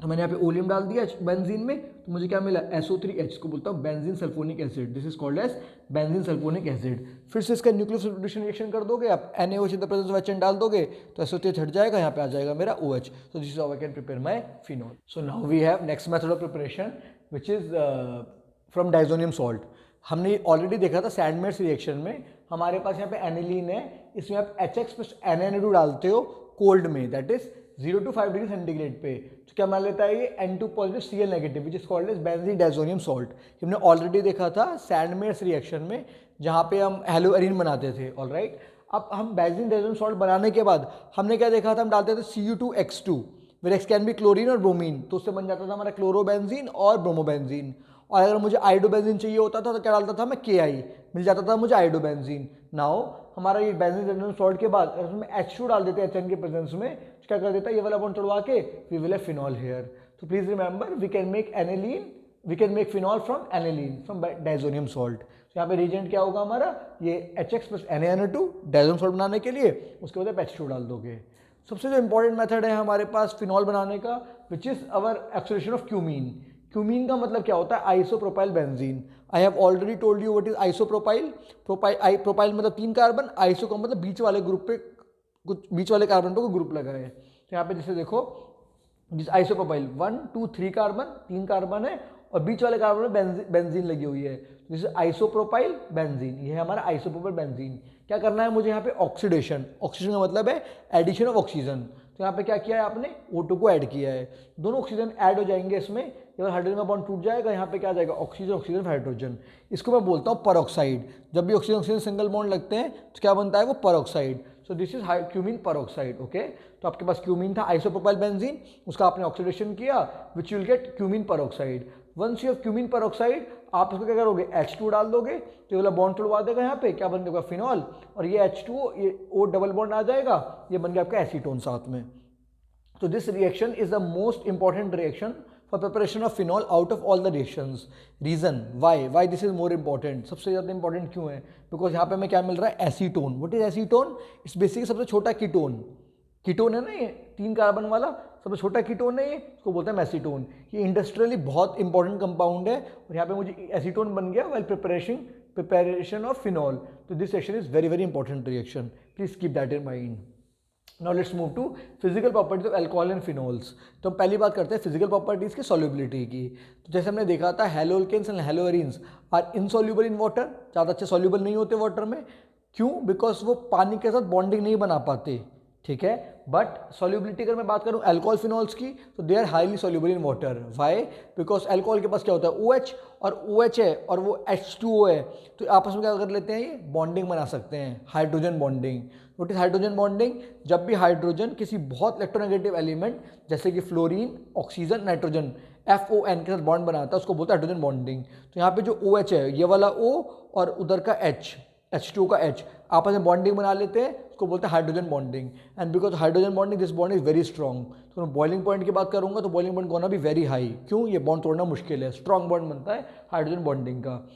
तो मैंने यहाँ पे ओलियम डाल दिया बेंजीन में, तो मुझे क्या मिला SO3H, को बोलता हूँ benzene sulphonic acid. This is called as benzene sulphonic acid. फिर से इसका न्यूक्लियर सब्स्टिट्यूशन रिएक्शन कर दोगे आप, NaOH in the presence of HN डाल दोगे तो SO3H हट जाएगा, यहाँ पे आ जाएगा मेरा OH। So this is how I can prepare my phenol. So now we have next method of preparation which is from diazonium salt. हमने ऑलरेडी देखा था सैंडमेयर्स रिएक्शन में, हमारे पास यहाँ पे एनिलीन है, इसमें आप HX प्लस NaNO डालते हो कोल्ड में, that is 0 to 5 degree centigrade पे, तो क्या मान लेता है ये N2 positive Cl negative which is called as benzene diazonium salt. हमने ऑलरेडी देखा था सैंडमेयर्स रिएक्शन में जहाँ पे हम हेलोएरिन बनाते थे। ऑलराइट, अब हम बेंजीन डाइजोनियम सॉल्ट बनाने के बाद हमने क्या देखा था, हम डालते थे Cu2X2 where X can be chlorine और ब्रोमीन, तो उससे बन जाता था हमारा क्लोरोबेंजीन और ब्रोमोबेंजीन। और अगर मुझे आइडोबेंजीन चाहिए होता था तो क्या डालता था मैं Ki, मिल जाता था मुझे आइडोबेंजीन। नाउ हमारा ये बेंजीन डाइजोनियम सॉल्ट के बाद अगर उसमें H2 डाल देते हैं HN के प्रेजेंस में, तो क्या कर देता है ये वाला बॉन्ड तोड़वा के we will have phenol here. तो please remember we can make aniline, we can make phenol from aniline from diazonium salt. तो यहाँ पे रिएजेंट क्या होगा हमारा, ये HX plus NaNO2 diazonium salt बनाने के लिए, उसके बाद आप H2 डाल दोगे। सबसे जो इंपॉर्टेंट मेथड है हमारे पास फिनॉल बनाने का which is our oxidation of cumene. Cumene का मतलब क्या होता है, isopropyl benzene. I have already told you what is isopropyl. Propyl मतलब 3 कार्बन, आइसो का मतलब बीच वाले ग्रुप पे, कुछ बीच वाले कार्बन पे कोई ग्रुप लगा है। तो यहाँ पे जैसे देखो जिस आइसोप्रोपाइल 1 2 3 कार्बन, 3 कार्बन है और बीच वाले कार्बन में बेंजीन लगी हुई है, जैसे आइसोप्रोपाइल बेंजीन, ये है हमारा आइसोप्रोपाइल बेंजीन। क्या करना है मुझे यहाँ पे ऑक्सीडेशन, ऑक्सीडेशन का मतलब है एडिशन ऑफ ऑक्सीजन। तो यहाँ पे क्या किया है आपने, O2 को ऐड किया है, दोनों ऑक्सीजन ऐड हो जाएंगे इसमें, केवल हाइड्रोजन का बॉन्ड टूट जाएगा, यहाँ पे क्या आ जाएगा ऑक्सीजन ऑक्सीजन हाइड्रोजन। इसको मैं बोलता हूँ परऑक्साइड। जब भी ऑक्सीजन ऑक्सीजन सिंगल बॉन्ड लगते हैं तो क्या बनता है वो peroxide. So this is cumene peroxide. Okay, तो आपके पास क्यूमीन था आइसोप्रोपाइल बेंजीन, उसका आपने ऑक्सीडेशन किया which you will get cumene peroxide. Once you have cumene peroxide, आप इसको क्या करोगे H2 डाल दोगे तो ये वाला बॉन्ड तोड़वा देगा, यहाँ पे क्या बन गया फिनॉल, और ये H2O ये O डबल बॉन्ड आ जाएगा, ये बन गया आपका एसीटोन साथ में। तो this reaction is the most important reaction for preparation of phenol out of all the reactions. Reason why this is more important, सबसे ज़्यादा इंपॉर्टेंट क्यों है, बिकॉज यहाँ पे हमें क्या मिल रहा है acetone. What is acetone, it's basically सबसे छोटा कीटोन। कीटोन है ना ये 3 कार्बन वाला सबसे छोटा कीटोन है ये, इसको बोलते हैं एसीटोन। ये इंडस्ट्रियली बहुत इंपॉर्टेंट कंपाउंड है और यहाँ पे मुझे एसीटोन बन गया वाइल प्रिपरेशन ऑफ फिनॉल। तो this reaction is very very important reaction, please keep that in mind. Now let's move to physical properties of alcohol and phenols. तो हम पहली बात करते हैं फिजिकल प्रॉपर्टीज की सॉल्युबिलिटी की। तो जैसे हमने देखा था haloalkanes and haloarenes are insoluble in water, ज़्यादा अच्छे सॉल्युबल नहीं होते वाटर में। क्यों, बिकॉज वो पानी के साथ बॉन्डिंग नहीं बना पाते, ठीक है। बट सॉल्युबिलिटी अगर मैं बात करूं अल्कोहल फिनॉल्स की, तो they are highly soluble in water. Why, because alcohol के पास क्या होता है OH, और OH है और वो H2O है, तो आपस में क्या कर लेते हैं ये बॉन्डिंग बना सकते हैं, hydrogen bonding. What is hydrogen bonding, जब भी हाइड्रोजन किसी बहुत इलेक्ट्रोनेगेटिव एलिमेंट जैसे कि फ्लोरीन ऑक्सीजन नाइट्रोजन FON के साथ बॉन्ड बनाता है उसको बोलता है हाइड्रोजन बॉन्डिंग। तो यहाँ पे जो OH है ये वाला O और उधर का H2O का H आपस में बॉन्डिंग बना लेते हैं, उसको बोलते हैं hydrogen bonding. And because hydrogen bonding this bond is very strong. तो मैं बॉइलिंग पॉइंट की बात करूंगा तो बॉइलिंग पॉइंट गोना भी वेरी हाई। क्यों, ये बॉन्ड तोड़ना मुश्किल है, स्ट्रॉन्ग बॉन्ड बनता है हाइड्रोजन बॉन्डिंग का।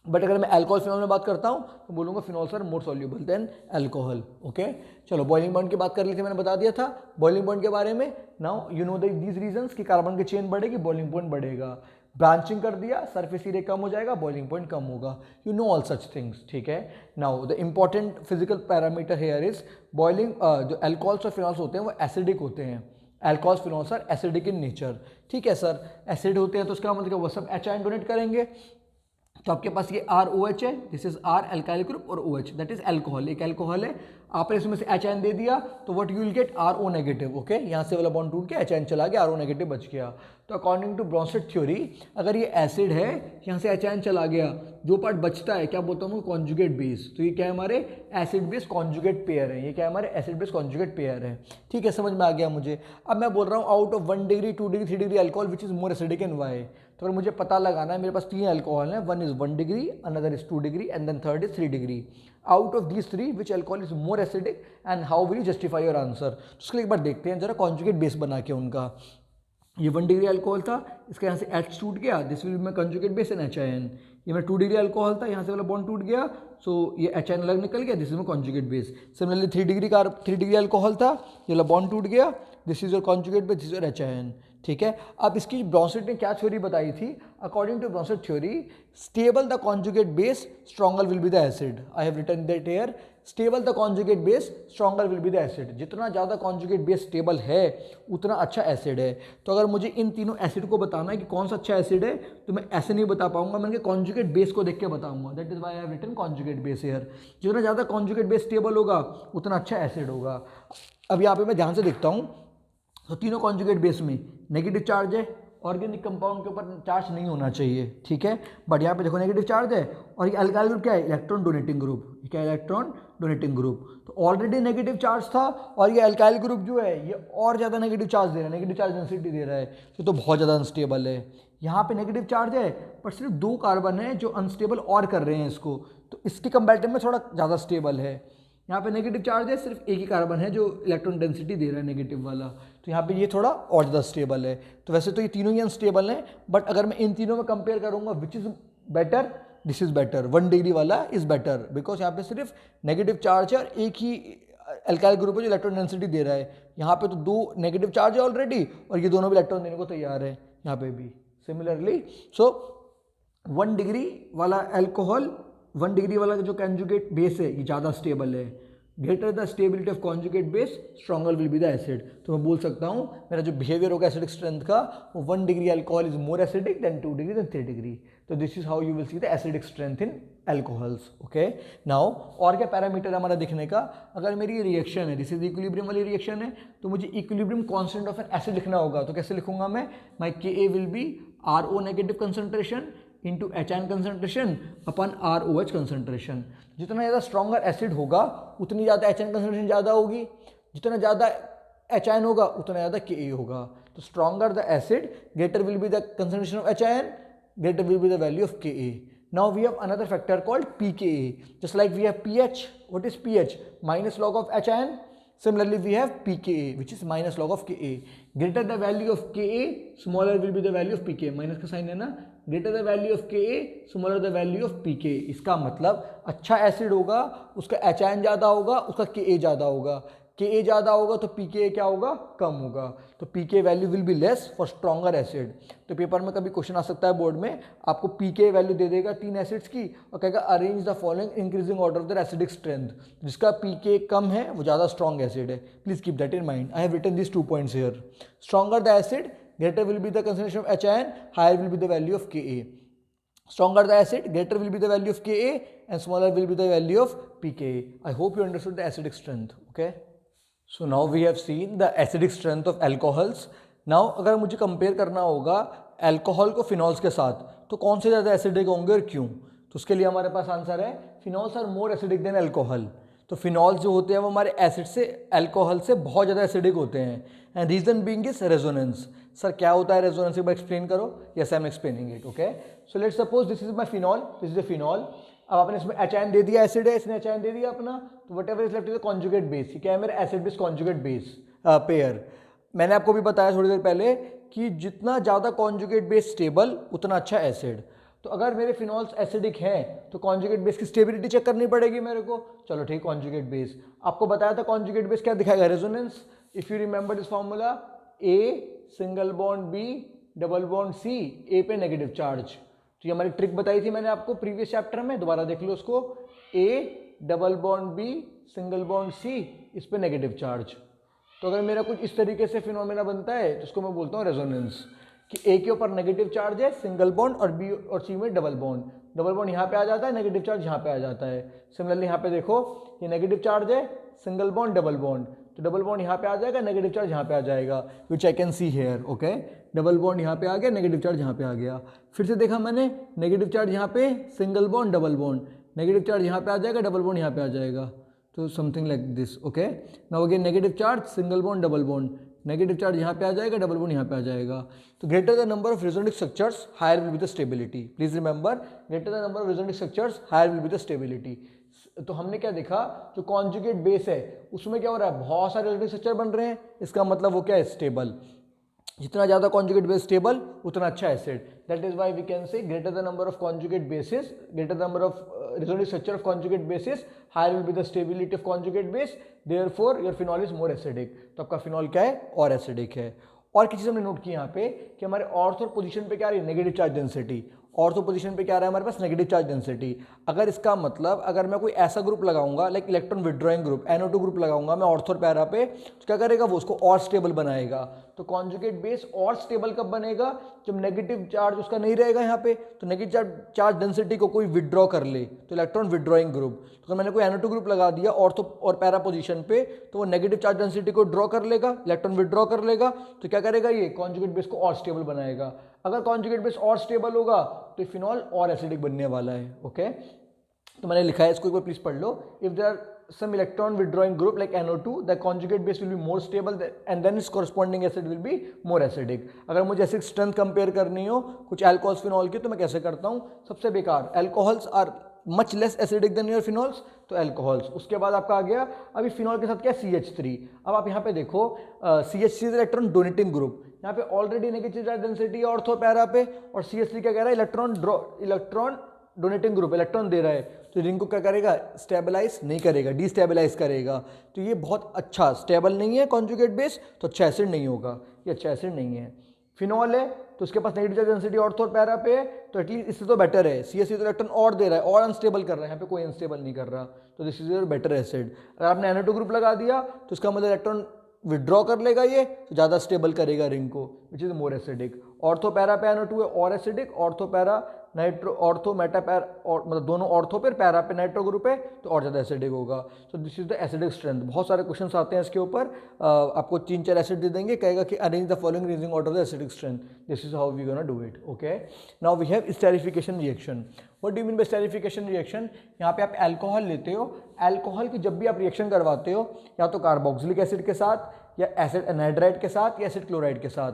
बट अगर मैं अल्कोहल फिनॉल में बात करता हूँ तो बोलूँगा phenols are more soluble than alcohol. Okay, चलो बॉइलिंग पॉइंट की बात कर ली थी, मैंने बता दिया था बॉइलिंग पॉइंट के बारे में। Now you know these reasons कि कार्बन की चेन बढ़ेगी बॉइलिंग पॉइंट बढ़ेगा, ब्रांचिंग कर दिया सरफेस एरिया कम हो जाएगा बॉइलिंग पॉइंट कम होगा, you know all such things, ठीक है। Now the important physical parameter here is boiling, जो अल्कोहल्स और फिनॉल्स होते हैं वो एसिडिक होते हैं। Alcohols phenols are acidic in nature, ठीक है सर। एसिड होते हैं तो उसका मतलब वो सब H आयन डोनेट करेंगे। तो आपके पास ये ROH है, this is R alkyl group, और OH दैट इज अल्कोहल, एक अल्कोहल है। आपने इसमें से H आयन दे दिया तो what you will gate RO negative. Okay, यहाँ से वाला बॉन्ड टूट के H आयन चला गया, RO नेगेटिव बच गया। तो अकॉर्डिंग टू ब्रॉन्स्टेड थ्योरी अगर ये एसिड है यहाँ से H आयन चला गया, जो पार्ट बचता है क्या बोलता हूँ कॉन्जुगेट बेस। तो ये क्या है हमारे एसिड बेस कॉन्जुगेट पेयर है, ये क्या है हमारे एसिड बेस कॉन्जुगेट पेयर है, ठीक है, समझ में आ गया मुझे। अब मैं बोल रहा हूँ out of 1 degree 2 degree 3 degree alcohol which is more acidic and why. तो अगर मुझे पता लगाना है मेरे पास 3 अल्कोहल हैं, 1 is 1 degree, another is 2 degree and then third is 3 degree. Out of these 3 which alcohol is more acidic and how will you justify your answer. तो उसके लिए एक बार देखते हैं जरा कॉन्जुगेट बेस बना के उनका। ये 1 डिग्री अल्कोहल था, इसका यहाँ से H टूट गया, this will be my conjugate base an H ion. ये मैं 2 डिग्री अल्कोहल था, यहाँ से वाला बॉन्ड टूट गया, सो ये H आयन अलग निकल गया, this is my conjugate base. Similarly 3 degree alcohol था, ये वाला बॉन्ड टूट गया, this is your conjugate base, this is your H ion, ठीक है। अब इसकी ब्रॉन्सेट ने क्या थ्योरी बताई थी? According to Bronsted theory, stable the conjugate base stronger will be the acid. I have written that here, stable the conjugate base stronger will be the acid. जितना ज़्यादा कॉन्जुगेट बेस स्टेबल है उतना अच्छा एसिड है। तो अगर मुझे इन तीनों एसिड को बताना है कि कौन सा अच्छा एसिड है, तो मैं ऐसे नहीं बता पाऊंगा, मैं कॉन्जुगेट बेस को देख के बताऊंगा। That is why I have written conjugate base here. जितना ज़्यादा कॉन्जुगेट बेस स्टेबल होगा उतना अच्छा एसिड होगा। अब यहाँ पे मैं ध्यान से देखता हूँ, तो तीनों कॉन्जुगेट बेस में नेगेटिव चार्ज है, ऑर्गेनिक कंपाउंड के ऊपर चार्ज नहीं होना चाहिए, ठीक है। बट यहाँ पे देखो नेगेटिव चार्ज है, और ये अल्काइल ग्रुप क्या है? Electron donating group. क्या है? Electron donating group. तो ऑलरेडी नेगेटिव चार्ज था, और ये अल्काइल ग्रुप जो है ये और ज़्यादा नेगेटिव चार्ज दे रहा है, नेगेटिव चार्ज डेंसिटी दे रहा है, तो बहुत ज़्यादा अनस्टेबल है। यहाँ पे नेगेटिव चार्ज है पर सिर्फ 2 कार्बन है जो अनस्टेबल और कर रहे हैं इसको, तो इसके कंपैरेटिव में थोड़ा ज़्यादा स्टेबल है। यहाँ पे नेगेटिव चार्ज है, सिर्फ एक ही कार्बन है जो इलेक्ट्रॉन डेंसिटी दे रहा है नेगेटिव वाला, तो यहाँ पे ये थोड़ा और ज़्यादा स्टेबल है। तो वैसे तो ये तीनों ही अनस्टेबल हैं, बट अगर मैं इन तीनों में कंपेयर करूँगा which is better, this is better. 1 degree वाला इज़ बेटर, बिकॉज यहाँ पे सिर्फ नेगेटिव चार्ज है और एक ही अल्काइल ग्रुप है जो इलेक्ट्रॉन डेंसिटी दे रहा है। यहाँ पे तो 2 नेगेटिव चार्ज है ऑलरेडी, और ये दोनों भी इलेक्ट्रॉन देने को तैयार है यहाँ पे भी सिमिलरली। सो 1 डिग्री वाला अल्कोहल, 1 डिग्री वाला जो कॉन्जुगेट बेस है ये ज़्यादा स्टेबल है। Greater the stability of conjugate base stronger will be the acid. तो मैं बोल सकता हूँ मेरा जो बिहेवियर होगा एसिडिक स्ट्रेंथ का, वो 1 degree alcohol is more acidic than 2 degree than 3 degree. तो this is how you will see the acidic strength in alcohols. Okay, now और क्या पैरामीटर हमारा दिखने का? अगर मेरी रिएक्शन है, दिस इज इक्विलिब्रियम वाली रिएक्शन है, तो मुझे equilibrium constant of N acid लिखना होगा। तो कैसे लिखूंगा मैं? माई Ka will be RO negative concentration into HN concentration upon ROH concentration. जितना ज़्यादा स्ट्रॉन्गर एसिड होगा उतनी ज़्यादा HN कंसंट्रेशन ज़्यादा होगी, जितना ज़्यादा HN होगा उतना ज़्यादा Ka होगा। तो stronger the acid, greater will be the concentration of HN, greater will be the value of Ka. Now we have another factor called pKa. Just like we have pH. What is pH? Minus log of HN. Similarly, we have pKa, which is minus log of Ka. Greater the value of Ka, smaller will be the value of pK. Minus का साइन है ना? Greater the value of Ka, smaller the value of pK. इसका मतलब अच्छा एसिड होगा उसका HN ज़्यादा होगा, उसका Ka ज़्यादा होगा। Ka ज़्यादा होगा तो pKa क्या होगा? कम होगा। तो pK value will be less for stronger acid. तो पेपर में कभी क्वेश्चन आ सकता है बोर्ड में, आपको pK वैल्यू दे देगा 3 एसिड्स की और कहेगा arrange the following increasing order of the acidic strength. जिसका pK कम है वो ज़्यादा स्ट्रॉन्ग एसिड है। Please keep that in mind. I have written this 2 points here. Stronger the acid, greater will be the concentration of HN, higher will be the value of Ka. Stronger the acid, greater will be the value of Ka, and smaller will be the value of pKa. I hope you understood the acidic strength. Okay. So now we have seen the acidic strength of alcohols. Now अगर मुझे कंपेयर करना होगा अल्कोहल को फिनॉल्स के साथ, तो कौन से ज़्यादा एसिडिक होंगे और क्यों? तो उसके लिए हमारे पास आंसर है phenols are more acidic than alcohol. तो फिनॉल्स जो होते हैं वो हमारे एसिड से, अल्कोहल से बहुत ज़्यादा एसिडिक होते हैं। And reason being is resonance. Sir क्या होता है रेजोनेंस, एक बार एक्सप्लेन करो। Yes, I am explaining it. Okay, so let's suppose this is my phenol, this is a phenol. अब आपने इसमें HN दे दिया, एसिड है, इसने HN दे दिया अपना, तो whatever is left is the conjugate base. क्या है मेरा? Acid base conjugate base pair. मैंने आपको भी बताया थोड़ी देर पहले कि जितना ज़्यादा कॉन्जुगेट बेस स्टेबल उतना अच्छा एसिड। तो अगर मेरे फिनॉल्स एसिडिक हैं तो कॉन्जुगेट बेस की स्टेबिलिटी चेक करनी पड़ेगी मेरे को। चलो ठीक, कॉन्जुगेट बेस आपको बताया था, कॉन्जुगेट बेस क्या दिखाएगा? Resonance. If you remember this formula, A single bond B double bond C, A पे नेगेटिव चार्ज। तो ये हमारी ट्रिक बताई थी मैंने आपको प्रीवियस चैप्टर में, दोबारा देख लो उसको। A double bond B single bond C, इस पे नेगेटिव चार्ज। तो अगर मेरा कुछ इस तरीके से फिनोमेना बनता है तो उसको मैं बोलता हूँ रेजोनेंस, कि A के ऊपर नेगेटिव चार्ज है सिंगल बॉन्ड और B और C में डबल बॉन्ड। डबल बॉन्ड यहाँ पे आ जाता है, नेगेटिव चार्ज यहाँ पे आ जाता है। सिमिलरली यहाँ पे देखो, ये नेगेटिव चार्ज है, सिंगल बॉन्ड डबल बॉन्ड, तो डबल बॉन्ड यहाँ पे आ जाएगा, नेगेटिव चार्ज यहाँ पे आ जाएगा, which I can see here. Okay, double bond यहाँ पे आ गया, नेगेटिव चार्ज यहाँ पे आ गया। फिर से देखा मैंने, नेगेटिव चार्ज यहाँ पे, single bond double bond, negative charge यहाँ पे आ जाएगा, डबल बॉन्ड यहाँ पे आ जाएगा। तो something like this. Okay, now again negative charge, single bond double bond, negative charge यहाँ पे आ जाएगा, डबल बॉन्ड यहाँ पे आ जाएगा। तो greater the number of resonating structures higher will be the stability. Please remember, greater the number of resonating structures higher will be the stability. तो हमने क्या देखा, जो कॉन्जुगेट बेस है उसमें क्या हो रहा है, बहुत सारे रेजोनेटिक स्ट्रक्चर बन रहे हैं। इसका मतलब वो क्या है? स्टेबल। जितना ज़्यादा कॉन्जुगेट बेस स्टेबल उतना अच्छा acid. That is why we can say greater the number of conjugate bases, greater the number of resonating structure of conjugate bases, higher will be the stability of conjugate base, therefore your phenol is more acidic. तो आपका फिनॉल क्या है? और एसिडिक है। और किसी चीज़ हमने नोट की यहाँ पे कि हमारे ऑर्थो पोजीशन पे क्या आ रही है, negative charge density. Ortho position पे क्या आ रहा है हमारे पास, नेगेटिव चार्ज डेंसिटी। अगर इसका मतलब अगर मैं कोई ऐसा ग्रुप लगाऊंगा like electron withdrawing group NO2 group लगाऊंगा मैं ऑर्थो और पैरा पे, तो क्या करेगा वो उसको और स्टेबल बनाएगा। तो कॉन्जुगेट बेस और स्टेबल कब बनेगा, जब नेगेटिव चार्ज उसका नहीं रहेगा यहाँ पे, तो नेगेटिव चार्ज डेंसिटी को कोई विड्रॉ कर ले, तो इलेक्ट्रॉन विड्रॉइंग ग्रुप। तो मैंने कोई NO2 ग्रुप लगा दिया ऑर्थो और पैरा पोजीशन पे, तो वो नेगेटिव चार्ज डेंसिटी को ड्रॉ कर लेगा, इलेक्ट्रॉन विड्रॉ कर लेगा, तो क्या करेगा ये कॉन्जुगेट बेस को और स्टेबल बनाएगा। अगर कॉन्जुगेट बेस और स्टेबल होगा तो फिनॉल और एसिडिक बनने वाला है। ओके, तो मैंने लिखा है, इसको एक बार प्लीज पढ़ लो। If there are some electron withdrawing group like NO2, the conjugate base will be more stable and then its corresponding acid will be more acidic। अगर मुझे एसिड स्ट्रेंथ कंपेयर करनी हो कुछ अल्कोहल्स फिनॉल की, तो मैं कैसे करता हूँ, सबसे बेकार alcohols are much less acidic than your phenols, तो अल्कोहल्स। उसके बाद आपका आ गया अभी फिनॉल के साथ क्या, CH3। अब आप यहाँ पे देखो CH3 इलेक्ट्रॉन डोनेटिंग ग्रुप, यहाँ पे already negative charge density ortho para पे, और CH3 क्या कह रहा है, इलेक्ट्रॉन डोनेटिंग ग्रुप, इलेक्ट्रॉन दे रहा है, तो रिंग को क्या करेगा, स्टेबलाइज नहीं करेगा, डिस्टेबलाइज करेगा। तो ये बहुत अच्छा स्टेबल नहीं है कॉन्जुगेट बेस, तो अच्छा एसिड नहीं होगा, ये अच्छा एसिड नहीं है। फिनॉल है तो उसके पास नेगेटिव चार्ज डेंसिटी ऑर्थो और पैरा पे है, तो एटलीस्ट इससे तो बेटर है। CH3 तो इलेक्ट्रॉन और दे रहा है और अनस्टेबल कर रहा है, यहाँ पे कोई अनस्टेबल नहीं कर रहा, तो this is your better acid. अगर आपने NO2 ग्रुप लगा दिया तो इसका मतलब इलेक्ट्रॉन विड्रॉ कर लेगा ये, तो ज़्यादा स्टेबल करेगा रिंग को, विच is more acidic. Ortho para पे NO2 है और acidic, ortho para nitro ortho Meta पैर और मतलब दोनों ऑर्थो पे पैरा पे नाइट्रो ग्रुप है, तो और ज़्यादा एसिडिक होगा। तो this is the acidic strength. बहुत सारे क्वेश्चंस आते हैं इसके ऊपर, आपको 3-4 एसिड दे देंगे, कहेगा कि arrange the following rising order of the acidic strength. This is how we gonna do it. Okay, now we have esterification reaction. What do you mean by esterification reaction? यहाँ पे आप अल्कोहल लेते हो, अल्कोहल की जब भी आप रिएक्शन करवाते हो या तो कार्बोक्सिलिक एसिड के साथ या एसिड एनहाइड्राइड के साथ या एसिड क्लोराइड के साथ,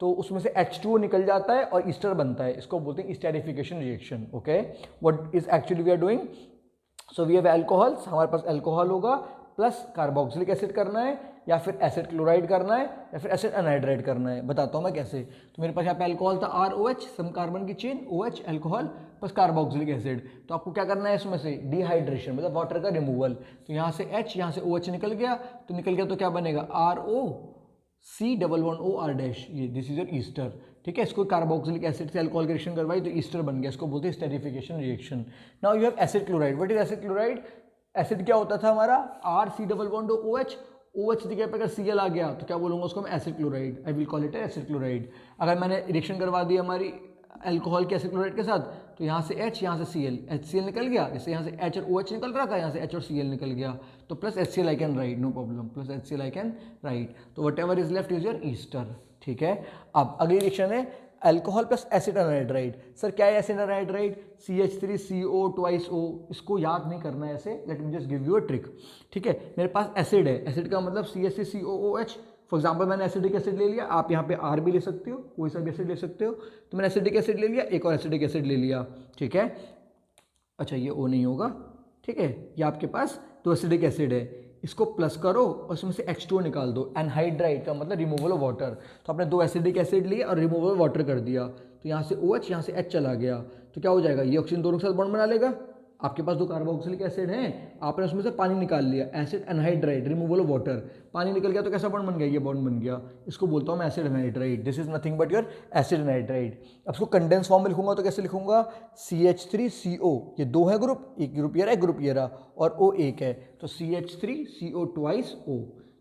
तो उसमें से H2O निकल जाता है और ईस्टर बनता है, इसको बोलते हैं esterification reaction. Okay, what is actually we are doing, so we have alcohols, हमारे पास अल्कोहल होगा प्लस कार्बोक्सिलिक एसिड करना है या फिर एसिड क्लोराइड करना है या फिर एसिड एनहाइड्राइड करना है। बताता हूँ मैं कैसे। तो मेरे पास यहाँ पे अल्कोहल था ROH, सम कार्बन की chain OH, alcohol plus carboxylic acid. तो आपको क्या करना है इसमें से, डिहाइड्रेशन मतलब वाटर का रिमूवल। तो यहाँ से H, यहाँ से OH निकल गया, तो निकल गया तो क्या बनेगा, ROC11OR-, ये दिस इज योर ईस्टर। ठीक है, इसको कार्बोक्सिलिक एसिड से अल्कोहल की रिएक्शन करवाई तो ईस्टर बन गया, इसको बोलते हैं esterification reaction. Now you have acid chloride. What is acid chloride? Acid क्या होता था हमारा, RC=OH, OH की जगह पे अगर Cl आ गया तो क्या बोलूँगा उसको मैं, acid chloride. I will call it acid chloride. अगर मैंने रिएक्शन करवा दी हमारी अल्कोहल के एसिड क्लोराइड के साथ, तो यहाँ से H, यहाँ से Cl, HCl निकल गया, जैसे यहाँ से H और OH निकल रहा था, यहाँ से H और Cl निकल गया, तो plus HCl I can write, no problem, plus HCl I can write. तो whatever is left is your ester. ठीक है, अब अगली रिएक्शन है alcohol plus acid anhydride. Sir क्या है एसिड एनहाइड्राइड? CH3CO2O। इसको याद नहीं करना है ऐसे, let me just give you a trick. ठीक है, मेरे पास एसिड है, एसिड का मतलब CH3COOH। फॉर एग्जाम्पल मैंने एसिडिक एसिड ले लिया, आप यहाँ पे R भी ले सकते हो, कोई सा भी एसिड ले सकते हो। तो मैंने एसिडिक एसिड ले लिया, एक और एसिडिक एसिड ले लिया। ठीक है, अच्छा ये O नहीं होगा। ठीक है, ये आपके पास 2 एसिडिक एसिड है, इसको प्लस करो और इसमें से H2O निकाल दो। एनहाइड्राइड का मतलब रिमूवल ऑफ वाटर। तो आपने 2 एसिडिक एसिड लिए और रिमूवल ऑफ वाटर कर दिया, तो यहाँ से OH, यहाँ से H चला गया, तो क्या हो जाएगा, ये ऑक्सीजन दोनों के साथ बॉन्ड बना लेगा। आपके पास 2 कार्बोक्सिलिक एसिड हैं, आपने उसमें से पानी निकाल लिया, acid anhydride, removal of water, पानी निकल गया तो कैसा बॉन्ड बन गया, ये बॉन्ड बन गया, इसको बोलता हूँ मैं acid anhydride. This is nothing but your acid anhydride. अब इसको कंडेंस फॉर्म में लिखूंगा तो कैसे लिखूंगा, CH3CO, ये 2 है ग्रुप, एक ग्रुप ये रहा, एक ग्रुप ये रहा, और O एक है, तो CH3CO2O।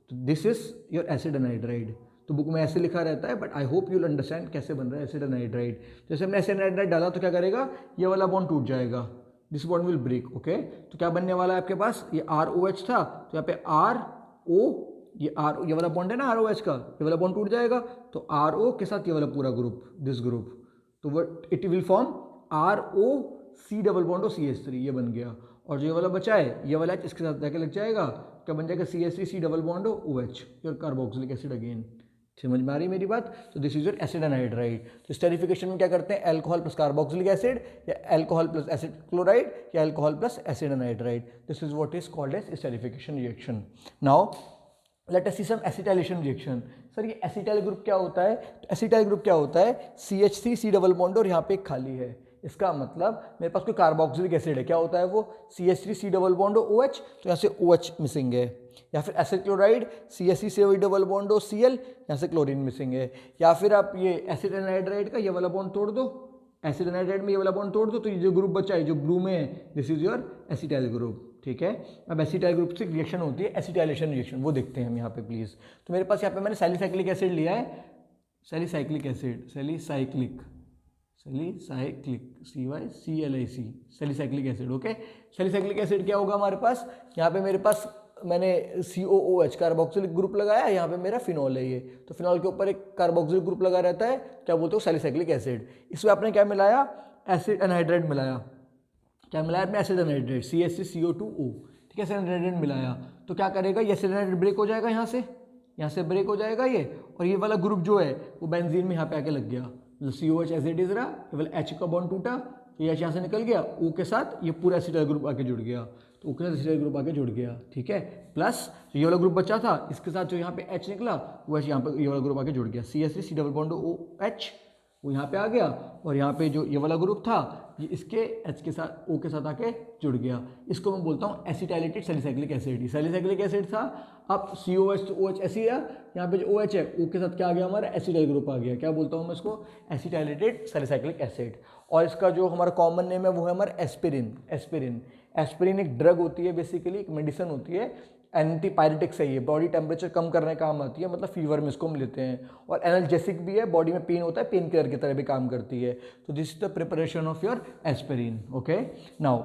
तो this is your acid anhydride. तो बुक में ऐसे लिखा रहता है, but I hope you will understand कैसे बन रहा है एसिड एनहाइड्राइड। जैसे हमने एसिड एनहाइड्राइड डाला तो क्या करेगा, ये वाला बॉन्ड टूट जाएगा, this bond will break. Okay, तो क्या बनने वाला है आपके पास, ये ROH था, तो यहाँ पे RO, ये वाला बॉन्ड है ना ROH का, ये वाला बॉन्ड टूट जाएगा, तो RO के साथ ये वाला पूरा ग्रुप, दिस ग्रुप, तो what it will form ROC=CH3, ये बन गया। और जो ये वाला बचा है, ये वाला इसके साथ जाके लग जाएगा, क्या बन जाएगा, CH3C=OH, your carboxylic acid again. समझ में आ रही मेरी बात? तो this is your acid anhydride. तो स्टेरिफिकेशन में क्या करते हैं, अल्कोहल प्लस कार्बोक्सिलिक एसिड या अल्कोहल प्लस एसिड क्लोराइड या alcohol plus acid anhydride. This is what is called as esterification reaction. Now let us see some acetylation reaction. Sir ये एसिटाइल ग्रुप क्या होता है? तो एसिटाइल ग्रुप क्या होता है, CH3C डबल बॉन्ड और यहाँ पे एक खाली है, इसका मतलब मेरे पास कोई कार्बोक्सिलिक एसिड है, क्या होता है वो, CH3C डबल बॉन्ड और OH, तो यहाँ से OH मिसिंग है। या फिर एसिड क्लोराइड CSC से वही डबल बॉन्ड हो Cl, यहाँ से क्लोरीन मिसिंग है। या फिर आप ये एसिड एनहाइड्राइड का ये वाला बॉन्ड तोड़ दो, एसिड एनहाइड्राइड में ये वाला बॉन्ड तोड़ दो, तो ये जो ग्रुप बचा है जो ब्लू में है this is your acetyl group. ठीक है, अब एसिटाइल ग्रुप से रिएक्शन होती है एसिटाइलेशन रिएक्शन, वो देखते हैं हम यहाँ पे प्लीज। तो मेरे पास यहाँ पे मैंने सैलिसाइक्लिक एसिड लिया है, salicylic acid, salicylic CYCLIC salicylic acid. Okay, salicylic acid क्या होगा हमारे पास, यहाँ पे मेरे पास मैंने COOH कार्बोक्सिलिक ग्रुप लगाया, यहाँ पे मेरा फिनॉल है ये, तो फिनॉल के ऊपर एक कार्बोक्सिलिक ग्रुप लगा रहता है, क्या बोलते हो सैलिसाइक्लिक एसिड। इसमें आपने क्या मिलाया, एसिड एनहाइड्राइड मिलाया, क्या मिलाया आपने एसिड एनहाइड्राइड CH3CO2O। ठीक है, एसिड एनहाइड्राइड मिलाया तो क्या करेगा, ये एसिड एनहाइड्राइड ब्रेक हो जाएगा, यहाँ से ब्रेक हो जाएगा ये, और ये वाला ग्रुप जो है वो बेंजीन में यहाँ पे आके लग गया, COH एज इट इज रहा, केवल H का बॉन्ड टूटा, ये H यहाँ से निकल गया, O के साथ ये पूरा एसिटाइल ग्रुप आके जुड़ गया, तो O के साथ एसिटाइल ग्रुप आके जुड़ गया। ठीक है, प्लस ये वाला ग्रुप बचा था, इसके साथ जो यहाँ पे H निकला वो H यहाँ पे ये वाला ग्रुप आके जुड़ गया, CH3 C double bond OH वो यहाँ पे आ गया, और यहाँ पे जो ये वाला ग्रुप था ये इसके H के साथ O के साथ आके जुड़ गया। इसको मैं बोलता हूँ acetylated salicylic acid. Salicylic acid था, अब COH तो OH ऐसी है, यहाँ पे जो OH है O के साथ क्या आ गया हमारा एसिटाइल ग्रुप आ गया, क्या बोलता हूँ मैं इसको एसिटाइलेटेड सैलिसाइक्लिक एसिड। और इसका जो हमारा कॉमन नेम है वो है हमारा एस्पिरिन। एस्पिरिन एक ड्रग होती है, बेसिकली एक मेडिसिन होती है, एंटीपायरेटिक्स है ये, बॉडी टेम्परेचर कम करने काम आती है, मतलब फीवर में इसको हम लेते हैं, और एनाल्जेसिक भी है, बॉडी में पेन होता है पेन किलर की तरह भी काम करती है। तो this is the preparation of your aspirin. Okay, now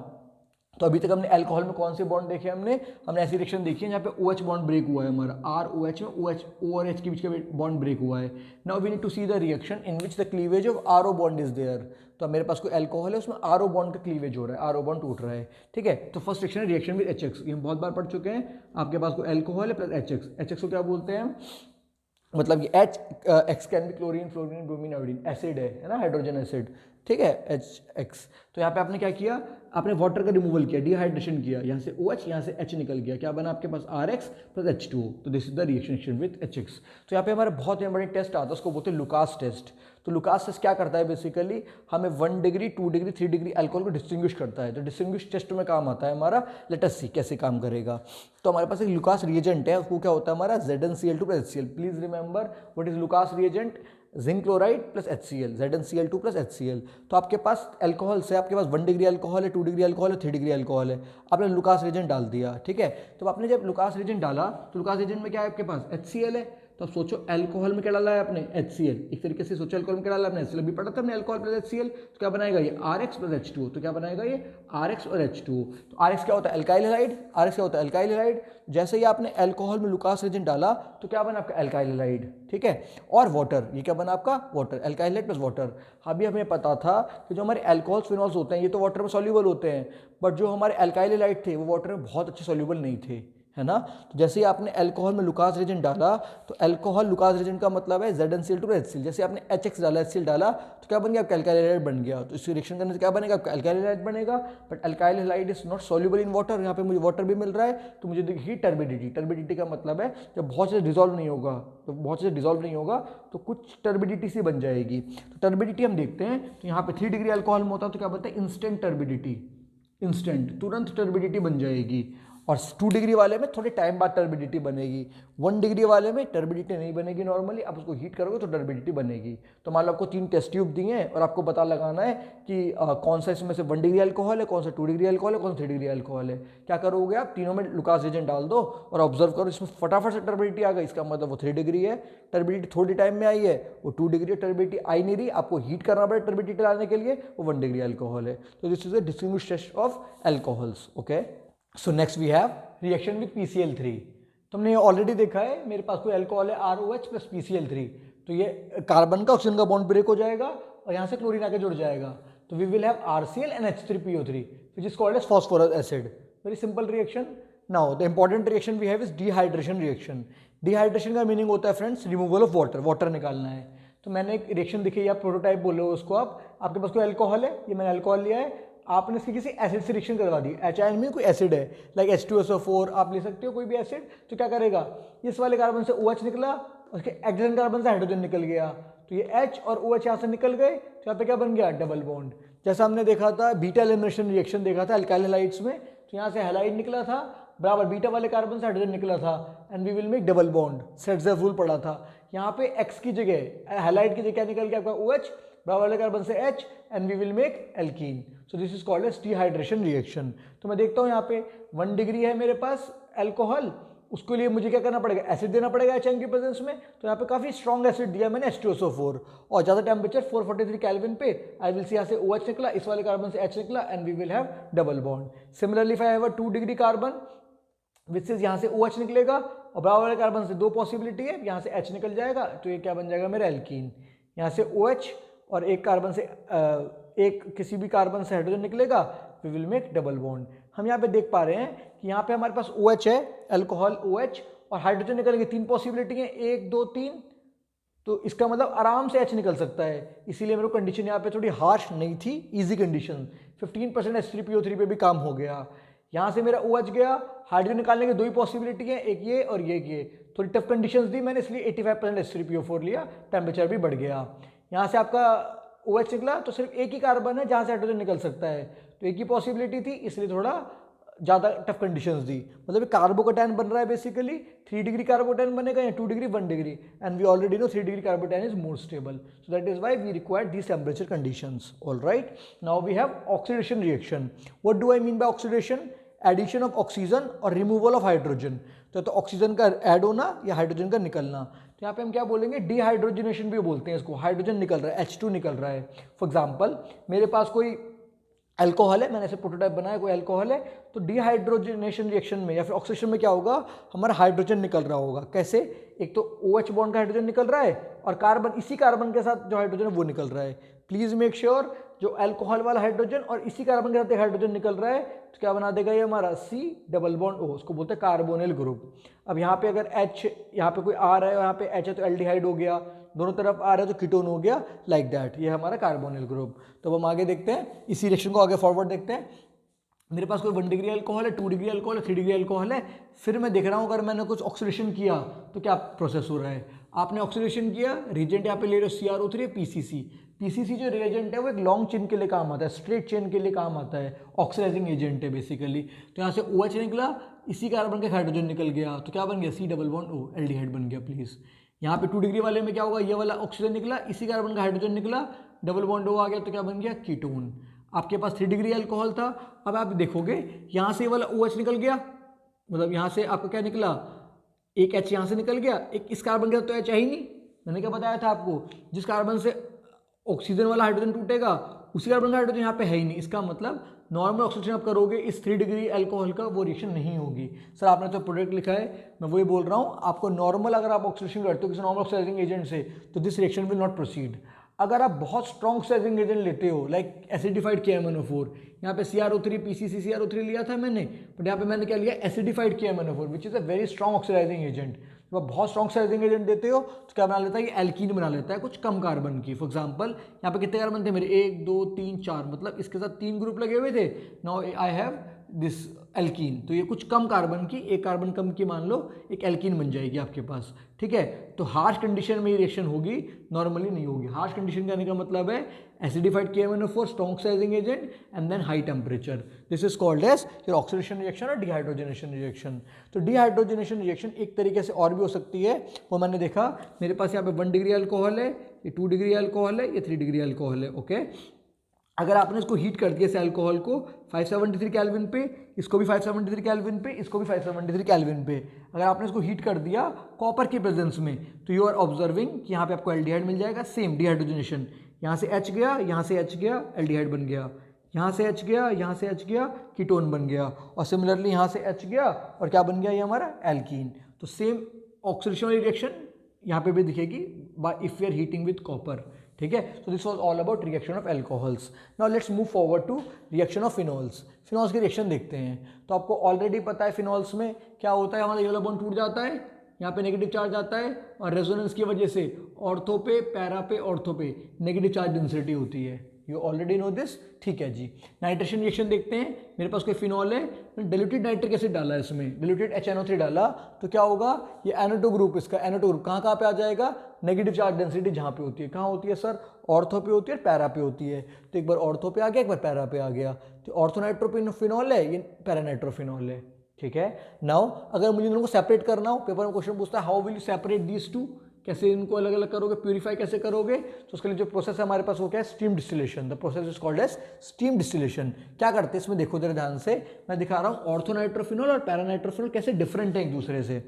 तो अभी तक हमने अल्कोहल में कौन से बॉन्ड देखे, हमने ऐसी रिएक्शन देखी है जहाँ पे OH बॉन्ड ब्रेक हुआ है हमारा, ROH में OH O और H के बीच का बॉन्ड ब्रेक हुआ है। Now we need to see the reaction in which the cleavage of RO bond is there. तो अब मेरे पास कोई अल्कोहल है, उसमें RO बॉन्ड का क्लीवेज हो रहा है, RO बॉन्ड टूट रहा है। ठीक है, तो फर्स्ट रिएक्शन है रिएक्शन विद HX, ये हम बहुत बार पढ़ चुके हैं। आपके पास कोई अल्कोहल है प्लस HX को क्या बोलते हैं, मतलब ये X can be chlorine, fluorine, bromine, iodine, acid है ना, हाइड्रोजन एसिड। ठीक है, HX। तो यहाँ पे आपने क्या किया, आपने वाटर का रिमूवल किया, डिहाइड्रेशन किया, यहाँ से OH यहाँ से H निकल गया, क्या बना आपके पास RX प्लस H2O। तो this is the reaction with HX। तो यहाँ पे हमारा बहुत इंपॉर्टेंट टेस्ट आता है, उसको बोलते हैं लुकास टेस्ट। तो लुकास टेस्ट क्या करता है, बेसिकली हमें 1 डिग्री 2 डिग्री 3 डिग्री अल्कोहल को डिस्टिंग्विश करता है। तो डिस्टिंग्विश टेस्ट में काम आता है हमारा, लेट अस सी कैसे काम करेगा। तो हमारे पास एक लुकास रिएजेंट है, उसको क्या होता है हमारा ZnCl2 plus HCl। Please remember what is Lucas reagent, zinc chloride plus HCl, ZnCl2 plus HCl। तो आपके पास अल्कोहल से आपके पास 1 डिग्री अल्कोहल है, 2 डिग्री अल्कोहल है, 3 डिग्री अल्कोहल है, आपने लुकास रिएजेंट डाल दिया। ठीक है, तो आपने जब लुकास रिएजेंट डाला तो लुकास रिएजेंट में क्या है आपके पास HCl है, तो अब सोचो अल्कोहल में क्या डाला है आपने HCl, एक तरीके से सोचो अल्कोहल में क्या डाला आपने HCl, अभी पढ़ा था हमने अल्कोहल प्लस HCl, तो क्या बनाएगा ये RX प्लस H2O। तो क्या बनाएगा ये RX और H2O। तो RX क्या होता है अल्काइल हैलाइड, RX क्या होता है अल्काइल हैलाइड। जैसे ही आपने अल्कोहल में लुकास रिएजेंट डाला तो क्या बना आपका अल्काइल हैलाइड। ठीक है, और वाटर, ये क्या बना आपका water, alkyl halide plus water. अभी हमें पता था कि जो हमारे अल्कोहल्स फिनॉल्स होते हैं ये तो वाटर में सॉल्यूबल होते हैं, बट जो हमारे अल्काइल हैलाइड थे वो वाटर में बहुत अच्छे सॉल्यूबल नहीं थे, है ना। तो जैसे ही आपने अल्कोहल में लुकास रिएजेंट डाला तो अल्कोहल लुकास रिएजेंट का मतलब है ZnCl2 प्लस HCl। जैसे आपने HX डाला, HCl डाला तो क्या बन गया आपका अल्काइल हैलाइड बन गया। तो इसकी रिएक्शन करने से क्या बनेगा आपका अल्काइल हैलाइड बनेगा, but alkyl halide is not soluble in water. यहाँ पे मुझे वाटर भी मिल रहा है, तो मुझे देखिए टर्बिडिटी। टर्बिडिटी का मतलब है जब बहुत से डिजोल्व नहीं होगा, तो बहुत से डिजोल्व नहीं होगा तो कुछ टर्बिडिटी सी बन जाएगी। तो टर्बिडिटी हम देखते हैं, तो यहाँ पे 3 डिग्री अल्कोहल में होता है तो क्या बनता है इंस्टेंट टर्बिडिटी, इंस्टेंट तुरंत टर्बिडिटी बन जाएगी। और 2 डिग्री वाले में थोड़े टाइम बाद टर्बिडिटी बनेगी, 1 डिग्री वाले में टर्बिडिटी नहीं बनेगी नॉर्मली, आप उसको हीट करोगे तो टर्बिडिटी बनेगी। तो मान लो आपको 3 टेस्ट ट्यूब दिए हैं और आपको पता लगाना है कि कौन सा इसमें से 1 डिग्री अल्कोहल है, कौन सा 2 डिग्री अल्कोहल है, कौन सा 3 डिग्री अल्कोहल है। क्या करोगे आप, तीनों में लुकास रिएजेंट डाल दो और ऑब्जर्व करो, इसमें फटाफट से टर्बिडिटी आ गई, इसका मतलब वो 3 डिग्री है। टर्बिडिटी थोड़ी टाइम में आई है, वो 2 डिग्री है, टर्बिडिटी आई नहीं रही, आपको हीट करना पड़े टर्बिडिटी लाने के लिए, वो 1 डिग्री अल्कोहल है। तो this is a distinguished test of alcohols. Okay, so next we have reaction with PCl3। तुमने ये ऑलरेडी देखा है, मेरे पास कोई अल्कोहल है ROH प्लस PCl3, तो ये कार्बन का ऑक्सीजन का बॉन्ड ब्रेक हो जाएगा और यहाँ से क्लोरीन आके जुड़ जाएगा, तो we will have RCl and H3PO3 which is called as phosphorus acid। Very simple reaction. Now the important reaction we have is dehydration reaction. Dehydration का मीनिंग होता है friends removal of water, water निकालना है। तो मैंने एक रिएक्शन दिखी है, आप प्रोटोटाइप बोलो उसको, आपके पास कोई अल्कोहल है, ये मैंने अल्कोहल लिया है, आपने इसकी किसी एसिड से रिएक्शन करवा दी, HIN में कोई एसिड है लाइक H2SO4 आप ले सकते हो कोई भी एसिड, तो क्या करेगा, इस वाले कार्बन से OH निकला, उसके एडजेसेंट कार्बन से हाइड्रोजन निकल गया, तो ये H और OH यहाँ से निकल गए, तो यहाँ पे क्या बन गया डबल बॉन्ड। जैसा हमने देखा था बीटा एलिमिनेशन रिएक्शन देखा था अल्काइल हैलाइड्स में, तो यहाँ से हैलाइड निकला था बराबर बीटा वाले कार्बन से हाइड्रोजन निकला था and we will make double bond, Saytzeff rule पड़ा था। यहाँ पे X की जगह हैलाइड की जगह क्या निकल गया आपका OH, बराबर वाले कार्बन से H and we will make alkene. So this is called as dehydration reaction. तो मैं देखता हूँ यहाँ पे 1 डिग्री है मेरे पास अल्कोहल, उसके लिए मुझे क्या करना पड़ेगा, एसिड देना पड़ेगा HM की प्रेजेंस में। तो यहाँ पे काफी स्ट्रॉन्ग एसिड दिया मैंने H2SO4 और ज्यादा टेम्परेचर 443 केल्विन पे। आई विल सी यहाँ से OH निकला, इस वाले कार्बन से H निकला and we will have double bond. Similarly if I have a 2 degree carbon which is यहाँ से OH निकलेगा और बराबर वाले कार्बन से 2 पॉसिबिलिटी है, यहाँ से H निकल जाएगा तो ये क्या बन जाएगा मेरा एल्कीन। यहाँ से OH और एक कार्बन से एक किसी भी कार्बन से हाइड्रोजन निकलेगा, we will make double bond. हम यहाँ पे देख पा रहे हैं कि यहाँ पे हमारे पास OH है, अल्कोहल OH और हाइड्रोजन निकलेंगे, 3 पॉसिबिलिटी है, 1 2 3। तो इसका मतलब आराम से H निकल सकता है, इसीलिए मेरे को कंडीशन यहाँ पे थोड़ी हार्श नहीं थी, इजी कंडीशन। 15% H3PO3 पे भी काम हो गया। यहाँ से मेरा OH गया, हाइड्रोजन निकालने की 2 ही पॉसिबिलिटी है, एक ये और ये। थोड़ी टफ कंडीशंस दी मैंने, इसलिए 85% H3PO4 लिया, टेम्परेचर भी बढ़ गया। यहाँ से आपका OH निकला तो सिर्फ एक ही कार्बन है जहाँ से हाइड्रोजन निकल सकता है, तो एक ही पॉसिबिलिटी थी, इसलिए थोड़ा ज़्यादा टफ कंडीशंस दी। मतलब कार्बोकेटायन बन रहा है बेसिकली, 3 डिग्री कार्बोकेटायन बनेगा या 2 degree 1 degree, and we already know 3 degree carbocation is more stable, so that is why we require these temperature conditions. Alright, now we have oxidation reaction. What do I mean by oxidation? Addition of oxygen और रिमूवल ऑफ हाइड्रोजन। तो ऑक्सीजन का ऐड होना या हाइड्रोजन का निकलना। तो यहाँ पे हम क्या बोलेंगे, डिहाइड्रोजनेशन भी बोलते हैं इसको। हाइड्रोजन निकल रहा है, H2 निकल रहा है। फॉर एग्जाम्पल मेरे पास कोई अल्कोहल है, मैंने ऐसे प्रोटोटाइप बनाया, कोई अल्कोहल है, तो डिहाइड्रोजनेशन रिएक्शन में या फिर ऑक्सीडेशन में क्या होगा, हमारा हाइड्रोजन निकल रहा होगा। कैसे? एक तो OH बॉन्ड का हाइड्रोजन निकल रहा है और कार्बन, इसी कार्बन के साथ जो हाइड्रोजन है वो निकल रहा है। प्लीज मेक श्योर जो अल्कोहल वाला हाइड्रोजन और इसी कार्बन के साथ हाइड्रोजन निकल रहा है तो क्या बना देगा ये हमारा C डबल बॉन्ड O, उसको बोलते हैं कार्बोनिल ग्रुप। अब यहाँ पे अगर H, यहाँ पे कोई R है और यहाँ पे H है तो एल्डिहाइड हो गया, दोनों तरफ आ रहा है तो कीटोन हो गया, लाइक दैट। ये हमारा कार्बोनिल ग्रुप। तो हम आगे देखते हैं, इसी रिएक्शन को आगे फॉरवर्ड देखते हैं। मेरे पास कोई 1 डिग्री अल्कोहल है, 2 डिग्री अल्कोहल है, 3 डिग्री अल्कोहल है। फिर मैं देख रहा हूँ अगर मैंने कुछ ऑक्सीडेशन किया तो क्या प्रोसेस हो रहा है। आपने ऑक्सीडेशन किया, रिएजेंट यहाँ पे ले रहे हो CrO3 PCC। PCC जो रिएजेंट है वो एक लॉन्ग चेन के लिए काम आता है, स्ट्रेट चेन के लिए काम आता है, ऑक्सीडाइजिंग एजेंट है बेसिकली। तो यहाँ से OH निकला, इसी कार्बन का हाइड्रोजन निकल गया, तो क्या बन गया C double bond O, aldehyde बन गया प्लीज। यहाँ पे 2 डिग्री वाले में क्या होगा, ये वाला ऑक्सीजन निकला, इसी कार्बन का हाइड्रोजन निकला, डबल बॉन्ड O आ गया, तो क्या बन गया कीटोन। आपके पास 3 डिग्री अल्कोहल था, अब आप देखोगे यहाँ से वाला OH निकल गया, मतलब यहाँ से आपका क्या निकला, एक H यहाँ से निकल गया, एक इस कार्बन का तो H है ही नहीं। मैंने क्या बताया था आपको, जिस कार्बन से ऑक्सीजन वाला हाइड्रोजन टूटेगा उसी कार्बन का हाइड्रोजन यहाँ पे है ही नहीं। इसका मतलब नॉर्मल ऑक्सीडेशन आप करोगे इस 3 डिग्री अल्कोहल का, वो रिएक्शन नहीं होगी। सर आपने तो प्रोडक्ट लिखा है, मैं वही बोल रहा हूँ, आपको नॉर्मल अगर आप ऑक्सीडेशन करते हो किसी नॉर्मल ऑक्सीडाइजिंग एजेंट से तो this reaction will not proceed. अगर आप बहुत स्ट्रॉन्ग ऑक्सीडाइजिंग एजेंट लेते हो लाइक एसिडिफाइड KMnO4, यहाँ पे CrO3 PCC CrO3 लिया था मैंने, बट यहाँ पे मैंने क्या लिया, acidified KMnO4 which is a very strong oxidising agent. जब आप बहुत स्ट्रॉन्ग ऑक्सीडाइजिंग एजेंट देते हो तो क्या बना लेता है, ये एल्कीन बना लेता है कुछ कम कार्बन की। फॉर एग्जांपल यहाँ पे कितने कार्बन थे मेरे, 1 2 3 4, मतलब इसके साथ 3 ग्रुप लगे हुए थे। Now I have this alkene, तो ये कुछ कम कार्बन की, एक कार्बन कम की मान लो, एक एल्कीन बन जाएगी आपके पास। ठीक है, तो हार्श कंडीशन में ये रिएक्शन होगी, नॉर्मली नहीं होगी। हार्श कंडीशन करने का मतलब है acidified KMnO4 strong oxidising agent and then high temperature, this is called as your oxidation reaction और डिहाइड्रोजनेशन रिएक्शन। तो डिहाइड्रोजनेशन रिएक्शन एक तरीके से और भी हो सकती है, वो मैंने देखा मेरे पास यहाँ पे 1 डिग्री अल्कोहल है, ये 2 डिग्री अल्कोहल है, ये 3 डिग्री अल्कोहल है। ओके, अगर आपने इसको हीट कर दिया इस अल्कोहल को 573 केल्विन पे, इसको भी 573 केल्विन पे, इसको भी 573 केल्विन पे, अगर आपने इसको हीट कर दिया कॉपर की प्रेजेंस में, तो यू आर ऑब्जर्विंग कि यहाँ पे आपको एल्डिहाइड मिल जाएगा। सेम डिहाइड्रोजनेशन, यहाँ से H गया, यहाँ से H गया, एल्डिहाइड बन गया, यहाँ से H गया, यहाँ से H गया, कीटोन बन गया, और सिमिलरली यहाँ से H गया और क्या बन गया ये हमारा एल्कीन। तो सेम ऑक्सीडेशन रिएक्शन यहाँ पे भी दिखेगी if you are heating with copper. ठीक है, so this was all about reaction of alcohols. Now let's move forward to reaction of phenols. Phenols की रिएक्शन देखते हैं। तो आपको ऑलरेडी पता है फिनॉल्स में क्या होता है, हमारा येलो बॉन्ड टूट जाता है, यहाँ पे नेगेटिव चार्ज आता है और रेजोनेंस की वजह से ऑर्थो पे, पैरा पे, ऑर्थो पे नेगेटिव चार्ज डेंसिटी होती है। You already know this. ठीक है जी, नाइट्रेशन रिएक्शन देखते हैं। मेरे पास कोई फिनॉल है, डिल्यूटेड नाइट्रिक एसिड डाला है इसमें, डिल्यूटेड HNO3 डाला, तो क्या होगा, ये NO2 ग्रुप, इसका NO2 ग्रुप कहाँ पे आ जाएगा, नेगेटिव चार्ज डेंसिटी जहाँ पे होती है, कहाँ होती है सर, ऑर्थो पे होती है, पैरा पे होती है। तो एक बार ऑर्थो पे आ गया, एक बार पैरा पे आ गया, तो ऑर्थोनाइट्रोफिनॉल है, ये पैरानाइट्रोफिनॉल है। ठीक है। नाउ अगर मुझे इन दोनों को सेपरेट करना हो, पेपर में क्वेश्चन पूछता है how will you separate these to, कैसे इनको अलग अलग करोगे, प्यूरिफाई कैसे करोगे, तो उसके लिए जो प्रोसेस है हमारे पास वो क्या है, steam distillation. The process is called as steam distillation. क्या करते हैं इसमें देखो जरा ध्यान से, मैं दिखा रहा हूँ ऑर्थोनाइट्रोफिनॉल और पैरानाइट्रोफिनॉल कैसे डिफरेंट है एक दूसरे से।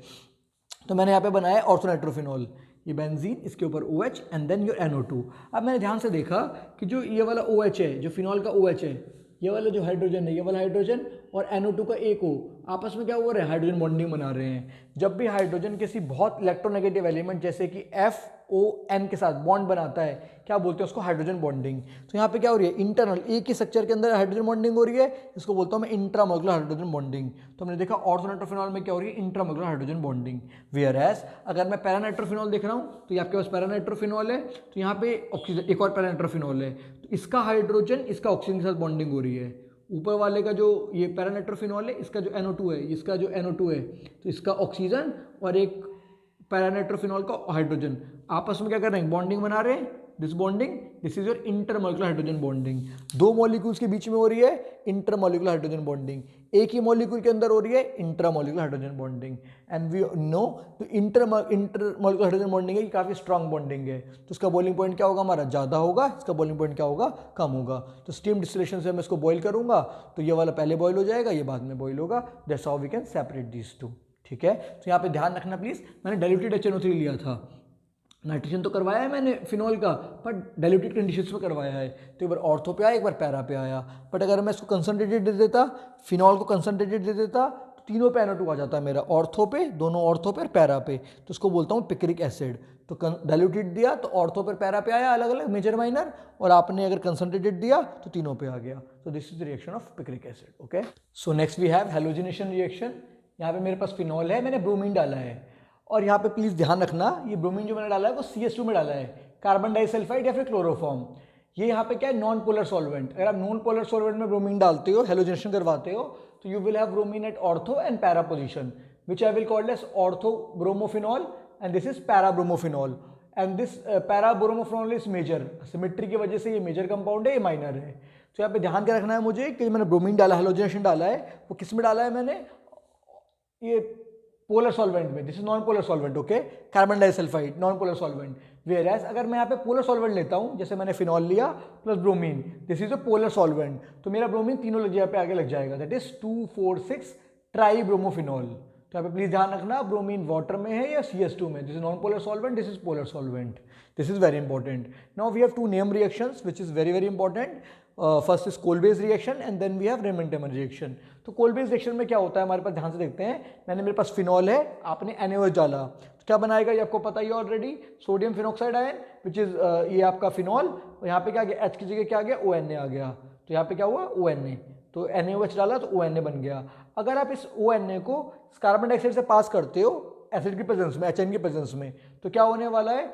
तो मैंने यहाँ पे बनाया ऑर्थोनाइट्रोफिनॉल, ये बेंजीन, इसके ऊपर OH and then your NO2। अब मैंने ध्यान से देखा कि जो ये वाला OH है, जो फिनॉल का OH है, ये वाला जो हाइड्रोजन है, ये वाला हाइड्रोजन और NO2 का एक O आपस में क्या हो रहा है, हाइड्रोजन बॉन्डिंग बना रहे हैं। जब भी हाइड्रोजन किसी बहुत इलेक्ट्रोनेगेटिव एलिमेंट जैसे कि FON के साथ बॉन्ड बनाता है, क्या बोलते हैं उसको, हाइड्रोजन बॉन्डिंग। तो यहाँ पे क्या हो रही है, इंटरनल एक ही स्ट्रक्चर के अंदर हाइड्रोजन बॉन्डिंग हो रही है, इसको बोलता हूँ मैं इंट्रामोलेकुलर हाइड्रोजन बॉन्डिंग। तो हमने देखा ऑर्थोनाइट्रोफिनॉल में क्या हो रही है, इंट्रामोलेकुलर हाइड्रोजन बॉन्डिंग। वेयर एज अगर मैं पैरानाइट्रोफिनॉल देख रहा हूँ तो ये आपके पास पैरानाइट्रोफिनॉल है, तो यहाँ पे ऑक्सीजन एक और पैरानाइट्रोफिनॉल है, तो इसका हाइड्रोजन इसका ऑक्सीजन के साथ बॉन्डिंग हो रही है। ऊपर वाले का जो ये पैरानाइट्रोफिनॉल है, इसका जो NO2 है, इसका जो NO2 है, तो इसका ऑक्सीजन और एक पैरानाइट्रोफिनॉल का हाइड्रोजन आपस में क्या कर रहे हैं, बॉन्डिंग बना रहे हैं। This bonding, this is your intermolecular hydrogen bonding. दो मॉलिक्यूल्स के बीच में हो रही है इंटरमोलिकुलर हाइड्रोजन बॉन्डिंग, एक ही मॉलिक्यूल के अंदर हो रही है intramolecular hydrogen bonding. And we know तो इंटरमोलिकुलर हाइड्रोजन बॉन्डिंग है, ये काफ़ी स्ट्रॉन्ग बॉन्डिंग है, तो इसका बॉइलिंग पॉइंट क्या होगा हमारा, ज़्यादा होगा, इसका बॉइलिंग पॉइंट क्या होगा, कम होगा। तो स्टीम डिस्टिलेशन से मैं इसको बॉईल करूंगा तो ये वाला पहले बॉईल हो जाएगा, ये बाद में बॉईल होगा। That's how we can separate these two. ठीक है, तो यहाँ पे ध्यान रखना प्लीज, मैंने डाइल्यूटेड HNO3 लिया था, नाइट्रेशन तो करवाया है मैंने फिनॉल का, पर डाइल्यूटेड कंडीशंस में करवाया है, तो एक बार ऑर्थो पे आया, एक बार पैरा पे आया। बट अगर मैं इसको कंसनट्रेटेड दे देता, फिनॉल को कंसनट्रेटेड दे देता, तो तीनों पे NO2 आ जाता है मेरा, ऑर्थो पे, दोनों ऑर्थो पे और पैरा पे, तो उसको बोलता हूँ पिक्रिक एसिड। तो डाइल्यूटेड दिया तो ऑर्थो पर पैरा पे आया अलग अलग मेजर माइनर, और आपने अगर कंसनट्रेटेड दिया तो तीनों पे आ गया। तो this is the reaction of picric acid. Okay, so next we have halogenation reaction. यहाँ पे मेरे पास फिनॉल है, मैंने ब्रोमीन डाला है, और यहाँ पे प्लीज ध्यान रखना, ये ब्रोमीन जो मैंने डाला है वो CH2 में डाला है, कार्बन डाइसल्फाइड या फिर क्लोरोफॉर्म। ये यहाँ पे क्या है, नॉन पोलर सॉल्वेंट। अगर आप नॉन पोलर सॉल्वेंट में ब्रोमीन डालते हो, हेलोजनेशन करवाते हो, तो you will have bromine at ortho and para position, which I will called as ortho bromophenol and this is para bromophenol. And this para bromophenol is major, symmetry की वजह से ये मेजर कंपाउंड है, ये माइनर है। तो यहाँ पे ध्यान क्या रखना है मुझे कि मैंने ब्रोमीन डाला, हेलोजनेशन डाला है, वो किस में डाला है मैंने, ये पोलर सॉल्वेंट में, this is non polar solvent. Okay, carbon disulphide non polar solvent. Whereas अगर मैं यहाँ पे पोलर सॉल्वेंट लेता हूँ, जैसे मैंने फिनॉल लिया plus bromine, this is a polar solvent, तो मेरा ब्रोमीन तीनों जगह पे आगे लग जाएगा, दैट इज 2,4,6 ट्राई ब्रोमोफिनॉल। तो यहाँ पे प्लीज ध्यान रखना, ब्रोमीन वाटर में है या CH2 में, this is non polar solvent, this is polar solvent, this is very important. Now we have two name reactions which is very very important. First is Kolbe reaction and then we have Reimer Tiemann reaction. तो कोल-बेस रिएक्शन में क्या होता है हमारे पास, ध्यान से देखते हैं। मैंने मेरे पास फिनॉल है, आपने NaOH डाला, तो क्या बनाएगा ये आपको पता ही है already, sodium phenoxide ion, which is ये आपका फिनॉल, और यहाँ पे क्या आ गया, H की जगह क्या आ गया, ONA आ गया, तो यहाँ पे क्या हुआ, ONA, तो NaOH डाला तो ONA बन गया। अगर आप इस ONA को कार्बन डाइऑक्साइड से पास करते हो एसिड की प्रेजेंस में, HN की प्रेजेंस में, तो क्या होने वाला है,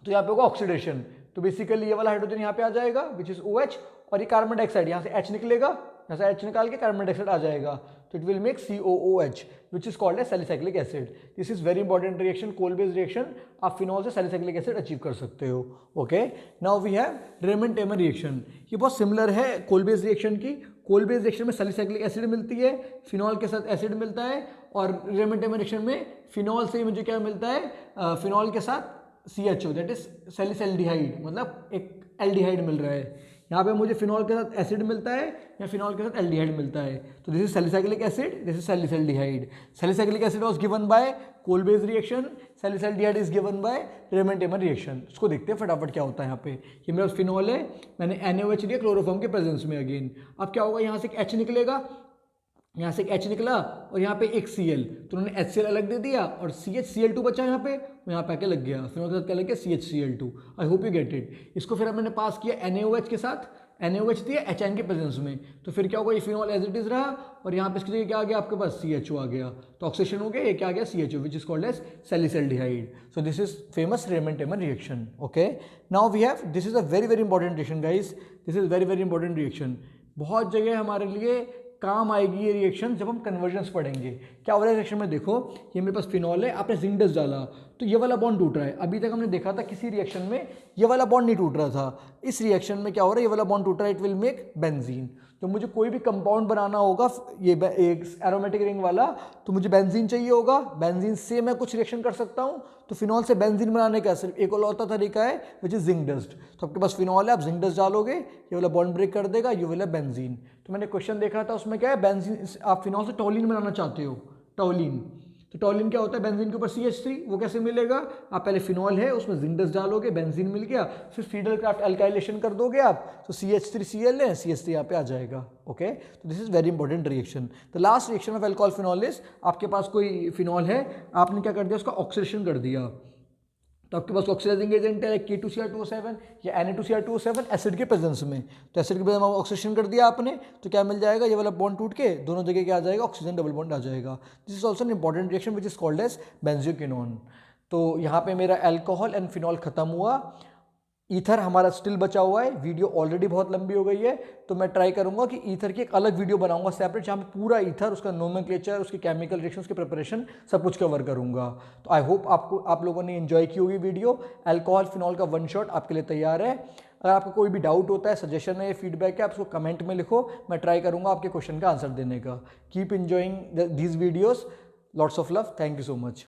तो यहाँ पे होगा ऑक्सीडेशन। तो बेसिकली ये वाला हाइड्रोजन यहाँ पे आ जाएगा विच इज OH, और ये कार्बन डाइऑक्साइड यहाँ से H निकलेगा, यहाँ से H निकाल के कार्बन डाइऑक्साइड आ जाएगा, तो it will make COOH which is called as salicylic acid. This is very important reaction, coal based reaction. आप फिनॉल से सैलिसाइक्लिक एसिड अचीव कर सकते हो। Okay, now we have Reimer Tiemann reaction. ये बहुत सिमिलर है कोल बेस्ड रिएक्शन की। कोल बेस्ड रिएक्शन में सैलिसाइक्लिक एसिड मिलती है, फिनॉल के साथ एसिड मिलता है, और रेमन-टेमर रिएक्शन में फिनॉल से मुझे क्या मिलता है, फिनॉल के साथ CHO दैट इज सैलिसल्डिहाइड, मतलब एक एल्डिहाइड मिल रहा है। यहाँ पे मुझे फिनॉल के साथ एसिड मिलता है या फिनॉल के साथ एल्डिहाइड मिलता है, तो this is salicylic acid, this is salicylaldehyde. Salicylic acid was given by coal based reaction, salicylaldehyde is given by Reimer Tiemann reaction. इसको देखते हैं फटाफट क्या होता है। यहाँ पे ये मेरा फिनॉल है, मैंने NaOH लिया क्लोरोफॉर्म के प्रेजेंस में अगेन। अब क्या होगा, यहाँ से एक H निकलेगा, यहाँ से एक H निकला, और यहाँ पे एक Cl, तो उन्होंने HCl अलग दे दिया, और CHCl2 बचा यहाँ पे, वो यहाँ पे आके लग गया, फिर उसके साथ क्या लग गया, CHCl2। I hope you get it. इसको फिर मैंने पास किया NaOH के साथ, NaOH दिया HN के प्रेजेंस में, तो फिर क्या होगा, ये फिनॉल एज इट इज रहा, और यहाँ पे इसकी जगह क्या आ गया आपके पास, CHO आ गया, तो ऑक्सीडेशन हो गया, ये क्या आ गया, CHO which is called as salicylaldehyde. So this is famous Reimer Tiemann reaction. Okay, now we have, this is a very very important reaction guys, this is very very important reaction. बहुत जगह हमारे लिए काम आएगी ये रिएक्शन जब हम कन्वर्जन्स पढ़ेंगे। क्या हो रहा है रिएक्शन में, देखो ये मेरे पास फिनॉल है, आपने जिंक डस्ट डाला, तो ये वाला बॉन्ड टूट रहा है। अभी तक हमने देखा था किसी रिएक्शन में ये वाला बॉन्ड नहीं टूट रहा था, इस रिएक्शन में क्या हो रहा है, ये वाला बॉन्ड टूट रहा है, इट विल मेक बेंजीन। तो मुझे कोई भी कंपाउंड बनाना होगा ये एक एरोमेटिक रिंग वाला, तो मुझे बेंजीन चाहिए होगा। बेंजीन से मैं कुछ रिएक्शन कर सकता हूँ, तो फिनॉल से बेंजीन बनाने का सिर्फ एक और तरीका है विच इज जिंक डस्ट। तो आपके पास फिनॉल है, आप जिंक डस्ट डालोगे, ये वाला बॉन्ड ब्रेक कर देगा, ये वाला बेंजीन। तो मैंने क्वेश्चन देखा था, उसमें क्या है, बेंजीन आप फिनॉल से टोलिन बनाना चाहते हो, टोलिन। तो टोलिन क्या होता है, बेंजीन के ऊपर CH3, वो कैसे मिलेगा, आप पहले फिनॉल है उसमें जिंक डस्ट डालोगे, बेंजीन मिल गया, फिर फीडल क्राफ्ट अल्काइलेशन कर दोगे आप, तो CH3Cl है, CH3 यहाँ पे आ जाएगा। ओके, तो this is very important reaction. The last reaction of alcohol phenol is, आपके पास कोई फिनॉल है, आपने क्या कर दिया, उसका ऑक्सीडेशन कर दिया, तो आपके पास ऑक्सीडाइजिंग एजेंट है K2Cr2O7 या Na2Cr2O7 एसिड के प्रेजेंस में, तो एसिड के प्रेजेंस में ऑक्सीडेशन कर दिया आपने, तो क्या मिल जाएगा, ये वाला बॉन्ड टूट के दोनों जगह क्या आ जाएगा, ऑक्सीजन डबल बॉन्ड आ जाएगा। This is also an important reaction which is called as benzoquinone. तो यहाँ पे मेरा अल्कोहल एंड फिनॉल खत्म हुआ, ईथर हमारा स्टिल बचा हुआ है। वीडियो ऑलरेडी बहुत लंबी हो गई है, तो मैं ट्राई करूंगा कि ईथर की एक अलग वीडियो बनाऊंगा सेपरेट, जहाँ पे पूरा ईथर, उसका नोमेनक्लेचर, उसके केमिकल रिएक्शंस के प्रिपरेशन सब कुछ कवर करूंगा। तो आई होप आप लोगों ने एंजॉय की होगी वीडियो। अल्कोहल फिनॉल का वन शॉट आपके लिए तैयार है। अगर आपको कोई भी डाउट होता है, सजेशन है, फीडबैक है, आप उसको कमेंट में लिखो, मैं ट्राई करूंगा आपके क्वेश्चन का आंसर देने का। Keep enjoying these videos, lots of love, thank you so much.